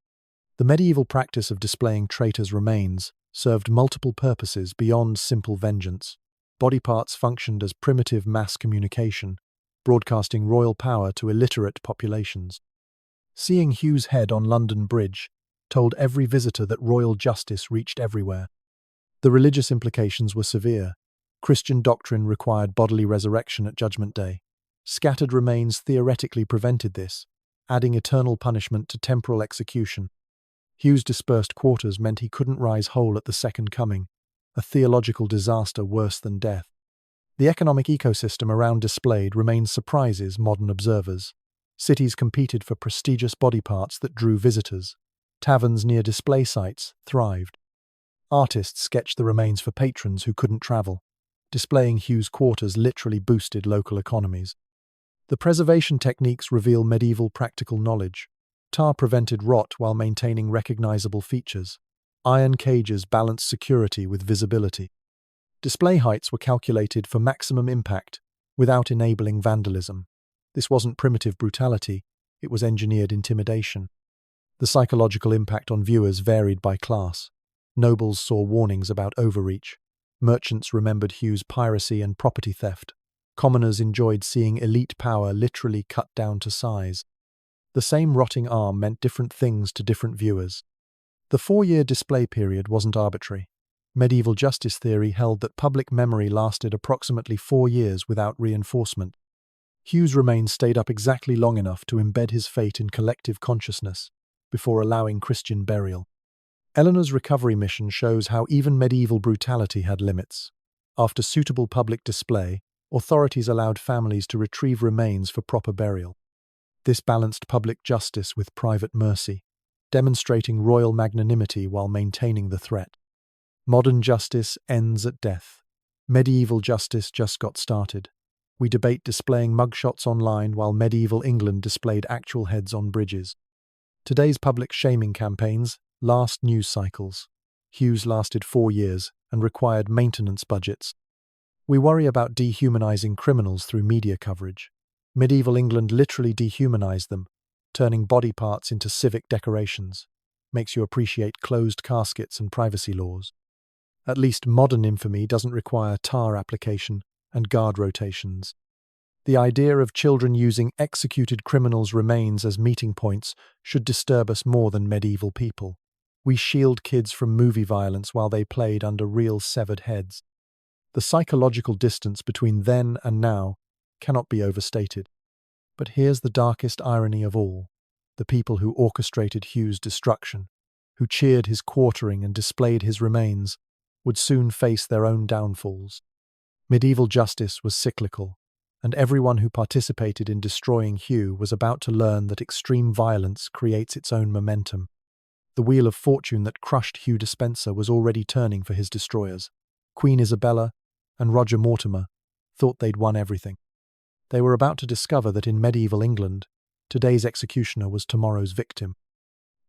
The medieval practice of displaying traitors' remains served multiple purposes beyond simple vengeance. Body parts functioned as primitive mass communication, broadcasting royal power to illiterate populations. Seeing Hugh's head on London Bridge told every visitor that royal justice reached everywhere. The religious implications were severe. Christian doctrine required bodily resurrection at Judgment Day. Scattered remains theoretically prevented this, adding eternal punishment to temporal execution. Hugh's dispersed quarters meant he couldn't rise whole at the second coming, a theological disaster worse than death. The economic ecosystem around displayed remained surprises modern observers. Cities competed for prestigious body parts that drew visitors. Taverns near display sites thrived. Artists sketched the remains for patrons who couldn't travel. Displaying Hugh's quarters literally boosted local economies. The preservation techniques reveal medieval practical knowledge. Tar prevented rot while maintaining recognizable features. Iron cages balanced security with visibility. Display heights were calculated for maximum impact without enabling vandalism. This wasn't primitive brutality, it was engineered intimidation. The psychological impact on viewers varied by class. Nobles saw warnings about overreach. Merchants remembered Hugh's piracy and property theft. Commoners enjoyed seeing elite power literally cut down to size. The same rotting arm meant different things to different viewers. The 4-year display period wasn't arbitrary. Medieval justice theory held that public memory lasted approximately 4 years without reinforcement. Hugh's remains stayed up exactly long enough to embed his fate in collective consciousness. before allowing Christian burial. Eleanor's recovery mission shows how even medieval brutality had limits. After suitable public display, authorities allowed families to retrieve remains for proper burial. This balanced public justice with private mercy, demonstrating royal magnanimity while maintaining the threat. Modern justice ends at death. Medieval justice just got started. We debate displaying mugshots online while medieval England displayed actual heads on bridges. Today's public shaming campaigns last news cycles. Hugh's lasted 4 years and required maintenance budgets. We worry about dehumanizing criminals through media coverage. Medieval England literally dehumanized them, turning body parts into civic decorations. Makes you appreciate closed caskets and privacy laws. At least modern infamy doesn't require tar application and guard rotations. The idea of children using executed criminals' remains as meeting points should disturb us more than medieval people. We shield kids from movie violence while they played under real severed heads. The psychological distance between then and now cannot be overstated. But here's the darkest irony of all. The people who orchestrated Hugh's destruction, who cheered his quartering and displayed his remains, would soon face their own downfalls. Medieval justice was cyclical, and everyone who participated in destroying Hugh was about to learn that extreme violence creates its own momentum. The wheel of fortune that crushed Hugh Despenser was already turning for his destroyers. Queen Isabella and Roger Mortimer thought they'd won everything. They were about to discover that in medieval England, today's executioner was tomorrow's victim.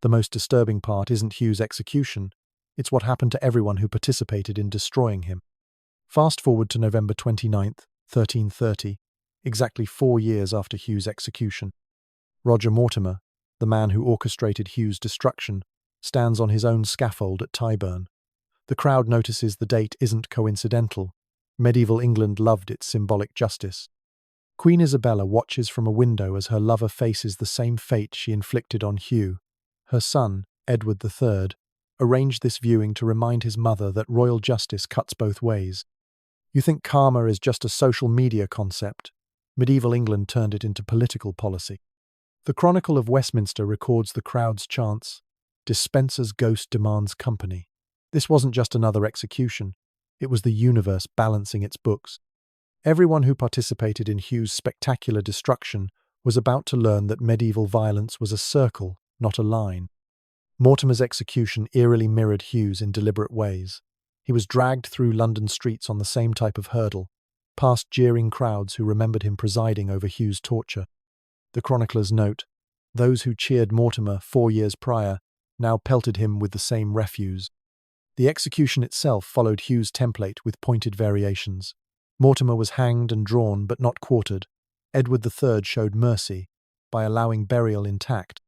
The most disturbing part isn't Hugh's execution, it's what happened to everyone who participated in destroying him. Fast forward to November 29th, 1330, exactly 4 years after Hugh's execution. Roger Mortimer, the man who orchestrated Hugh's destruction, stands on his own scaffold at Tyburn. The crowd notices the date isn't coincidental. Medieval England loved its symbolic justice. Queen Isabella watches from a window as her lover faces the same fate she inflicted on Hugh. Her son, Edward III, arranged this viewing to remind his mother that royal justice cuts both ways. You think karma is just a social media concept? Medieval England turned it into political policy. The Chronicle of Westminster records the crowd's chants, "Despenser's ghost demands company." This wasn't just another execution, it was the universe balancing its books. Everyone who participated in Hugh's spectacular destruction was about to learn that medieval violence was a circle, not a line. Mortimer's execution eerily mirrored Hugh's in deliberate ways. He was dragged through London streets on the same type of hurdle, past jeering crowds who remembered him presiding over Hugh's torture. The chroniclers note, those who cheered Mortimer 4 years prior now pelted him with the same refuse. The execution itself followed Hugh's template with pointed variations. Mortimer was hanged and drawn but not quartered. Edward III showed mercy by allowing burial intact.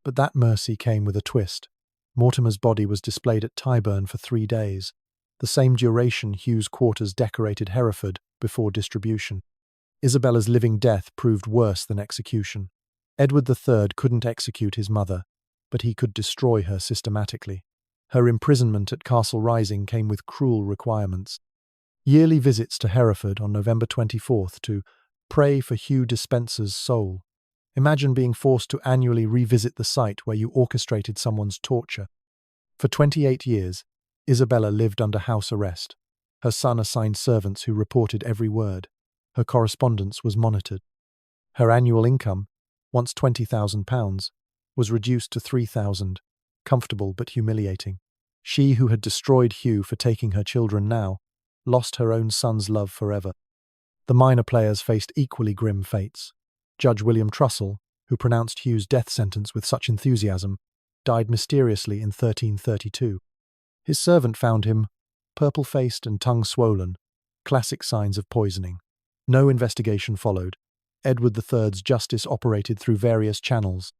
But that mercy came with a twist. Mortimer's body was displayed at Tyburn for 3 days, the same duration Hugh's quarters decorated Hereford before distribution. Isabella's living death proved worse than execution. Edward III couldn't execute his mother, but he could destroy her systematically. Her imprisonment at Castle Rising came with cruel requirements. Yearly visits to Hereford on November 24th to pray for Hugh Despenser's soul. Imagine being forced to annually revisit the site where you orchestrated someone's torture. For 28 years, Isabella lived under house arrest. Her son assigned servants who reported every word. Her correspondence was monitored. Her annual income, once £20,000, was reduced to £3,000, comfortable but humiliating. She who had destroyed Hugh for taking her children now, lost her own son's love forever. The minor players faced equally grim fates. Judge William Trussell, who pronounced Hugh's death sentence with such enthusiasm, died mysteriously in 1332. His servant found him, purple-faced and tongue-swollen, classic signs of poisoning. No investigation followed. Edward III's justice operated through various channels.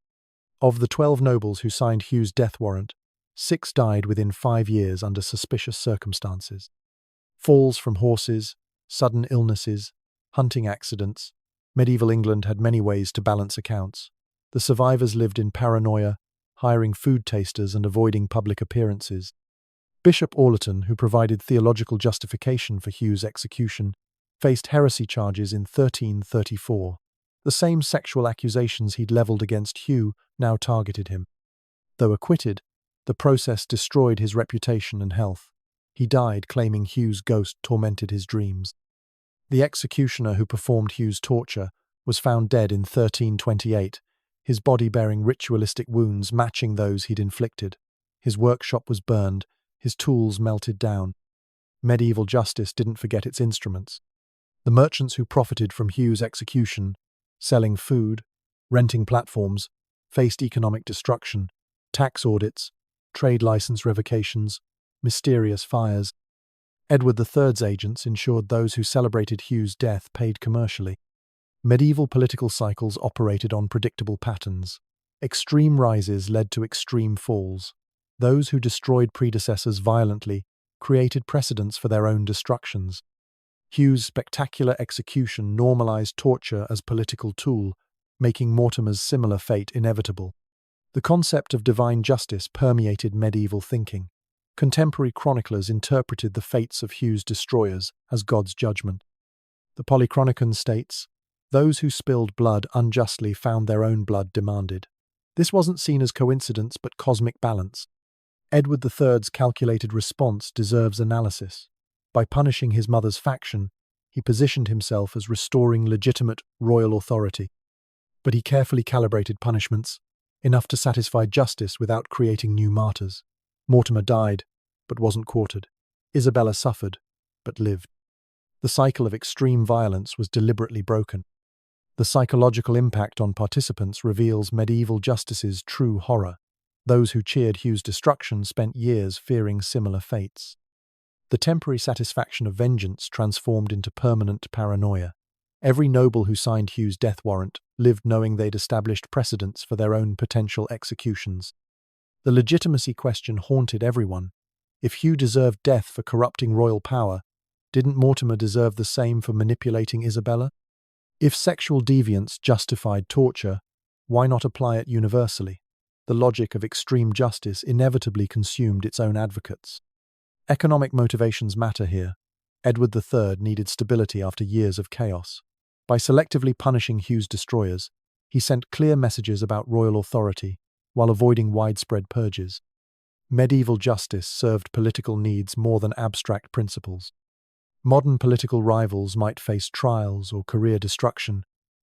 Of the 12 nobles who signed Hugh's death warrant, 6 died within 5 years under suspicious circumstances. Falls from horses, sudden illnesses, hunting accidents. Medieval England had many ways to balance accounts. The survivors lived in paranoia, hiring food tasters and avoiding public appearances. Bishop Orleton, who provided theological justification for Hugh's execution, faced heresy charges in 1334. The same sexual accusations he'd levelled against Hugh now targeted him. Though acquitted, the process destroyed his reputation and health. He died claiming Hugh's ghost tormented his dreams. The executioner who performed Hugh's torture was found dead in 1328, his body bearing ritualistic wounds matching those he'd inflicted. His workshop was burned, his tools melted down. Medieval justice didn't forget its instruments. The merchants who profited from Hugh's execution, selling food, renting platforms, faced economic destruction, tax audits, trade license revocations, mysterious fires. Edward III's agents ensured those who celebrated Hugh's death paid commercially. Medieval political cycles operated on predictable patterns. Extreme rises led to extreme falls. Those who destroyed predecessors violently created precedents for their own destructions. Hugh's spectacular execution normalized torture as political tool, making Mortimer's similar fate inevitable. The concept of divine justice permeated medieval thinking. Contemporary chroniclers interpreted the fates of Hugh's destroyers as God's judgment. The Polychronicon states, "Those who spilled blood unjustly found their own blood demanded." This wasn't seen as coincidence but cosmic balance. Edward III's calculated response deserves analysis. By punishing his mother's faction, he positioned himself as restoring legitimate royal authority. But he carefully calibrated punishments, enough to satisfy justice without creating new martyrs. Mortimer died, but wasn't quartered. Isabella suffered, but lived. The cycle of extreme violence was deliberately broken. The psychological impact on participants reveals medieval justice's true horror. Those who cheered Hugh's destruction spent years fearing similar fates. The temporary satisfaction of vengeance transformed into permanent paranoia. Every noble who signed Hugh's death warrant lived knowing they'd established precedents for their own potential executions. The legitimacy question haunted everyone. If Hugh deserved death for corrupting royal power, didn't Mortimer deserve the same for manipulating Isabella? If sexual deviance justified torture, why not apply it universally? The logic of extreme justice inevitably consumed its own advocates. Economic motivations matter here. Edward III needed stability after years of chaos. By selectively punishing Hugh's destroyers, he sent clear messages about royal authority while avoiding widespread purges. Medieval justice served political needs more than abstract principles. Modern political rivals might face trials or career destruction.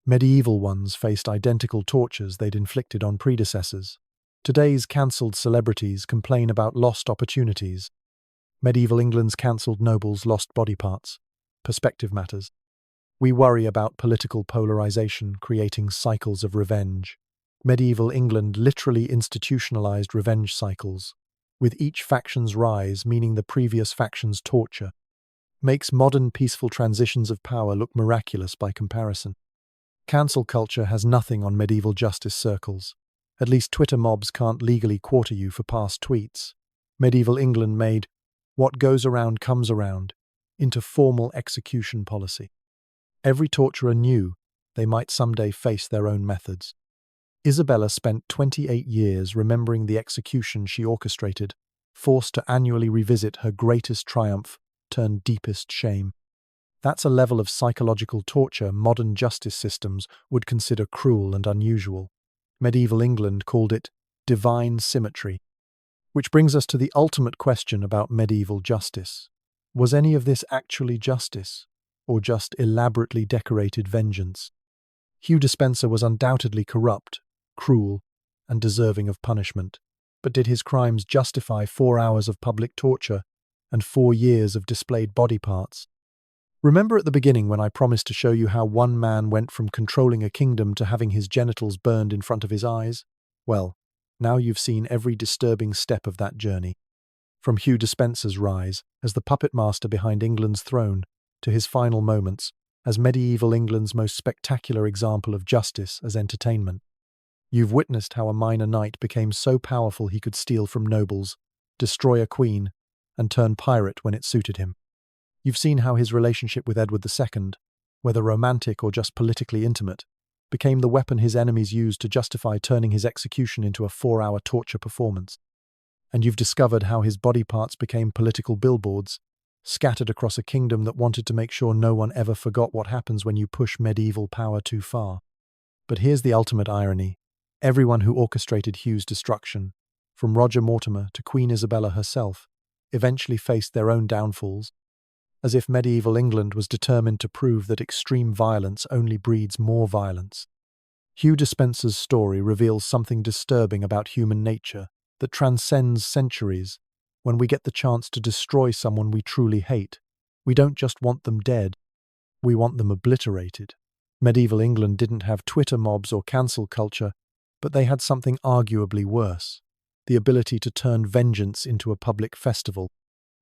Medieval ones faced identical tortures they'd inflicted on predecessors. Today's cancelled celebrities complain about lost opportunities. Medieval England's cancelled nobles lost body parts. Perspective matters. We worry about political polarization creating cycles of revenge. Medieval England literally institutionalized revenge cycles, with each faction's rise meaning the previous faction's torture. Makes modern peaceful transitions of power look miraculous by comparison. Cancel culture has nothing on medieval justice circles. At least Twitter mobs can't legally quarter you for past tweets. Medieval England made "what goes around comes around" into formal execution policy. Every torturer knew they might someday face their own methods. Isabella spent 28 years remembering the execution she orchestrated, forced to annually revisit her greatest triumph turned deepest shame. That's a level of psychological torture modern justice systems would consider cruel and unusual. Medieval England called it divine symmetry. Which brings us to the ultimate question about medieval justice. Was any of this actually justice, or just elaborately decorated vengeance? Hugh Despenser was undoubtedly corrupt, cruel, and deserving of punishment. But did his crimes justify 4 hours of public torture and 4 years of displayed body parts? Remember at the beginning when I promised to show you how one man went from controlling a kingdom to having his genitals burned in front of his eyes? Well, now you've seen every disturbing step of that journey. From Hugh Despenser's rise as the puppet master behind England's throne to his final moments as medieval England's most spectacular example of justice as entertainment. You've witnessed how a minor knight became so powerful he could steal from nobles, destroy a queen, and turn pirate when it suited him. You've seen how his relationship with Edward II, whether romantic or just politically intimate, became the weapon his enemies used to justify turning his execution into a 4-hour torture performance. And you've discovered how his body parts became political billboards, scattered across a kingdom that wanted to make sure no one ever forgot what happens when you push medieval power too far. But here's the ultimate irony. Everyone who orchestrated Hugh's destruction from Roger Mortimer to Queen Isabella herself, eventually faced their own downfalls, as if medieval England was determined to prove that extreme violence only breeds more violence. Hugh Despenser's story reveals something disturbing about human nature that transcends centuries. When we get the chance to destroy someone we truly hate, we don't just want them dead, we want them obliterated. Medieval England didn't have Twitter mobs or cancel culture, but they had something arguably worse: the ability to turn vengeance into a public festival.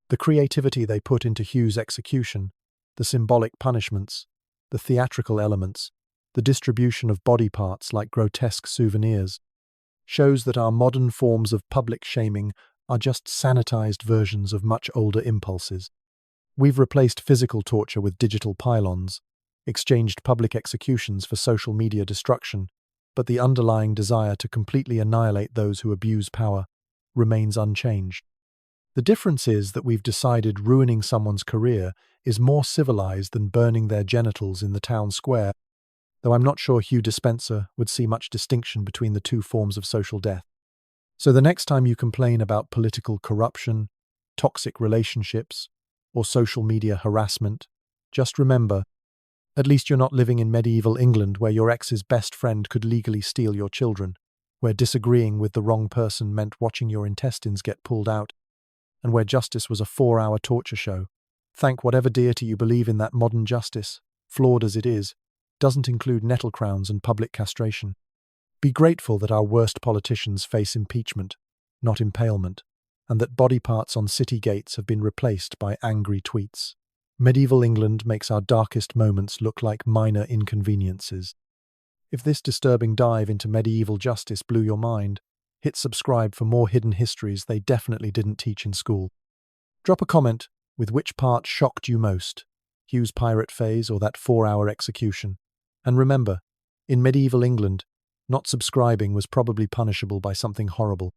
The creativity they put into Hugh's execution, the symbolic punishments, the theatrical elements, the distribution of body parts like grotesque souvenirs, shows that our modern forms of public shaming are just sanitized versions of much older impulses. We've replaced physical torture with digital pylons, exchanged public executions for social media destruction, but the underlying desire to completely annihilate those who abuse power remains unchanged. The difference is that we've decided ruining someone's career is more civilized than burning their genitals in the town square, though I'm not sure Hugh Despenser would see much distinction between the two forms of social death. So the next time you complain about political corruption, toxic relationships, or social media harassment, just remember, at least you're not living in medieval England where your ex's best friend could legally steal your children, where disagreeing with the wrong person meant watching your intestines get pulled out, and where justice was a 4-hour torture show. Thank whatever deity you believe in that modern justice, flawed as it is, doesn't include nettle crowns and public castration. Be grateful that our worst politicians face impeachment, not impalement, and that body parts on city gates have been replaced by angry tweets. Medieval England makes our darkest moments look like minor inconveniences. If this disturbing dive into medieval justice blew your mind, hit subscribe for more hidden histories they definitely didn't teach in school. Drop a comment with which part shocked you most, Hugh's pirate phase or that 4-hour execution. And remember, in medieval England, not subscribing was probably punishable by something horrible.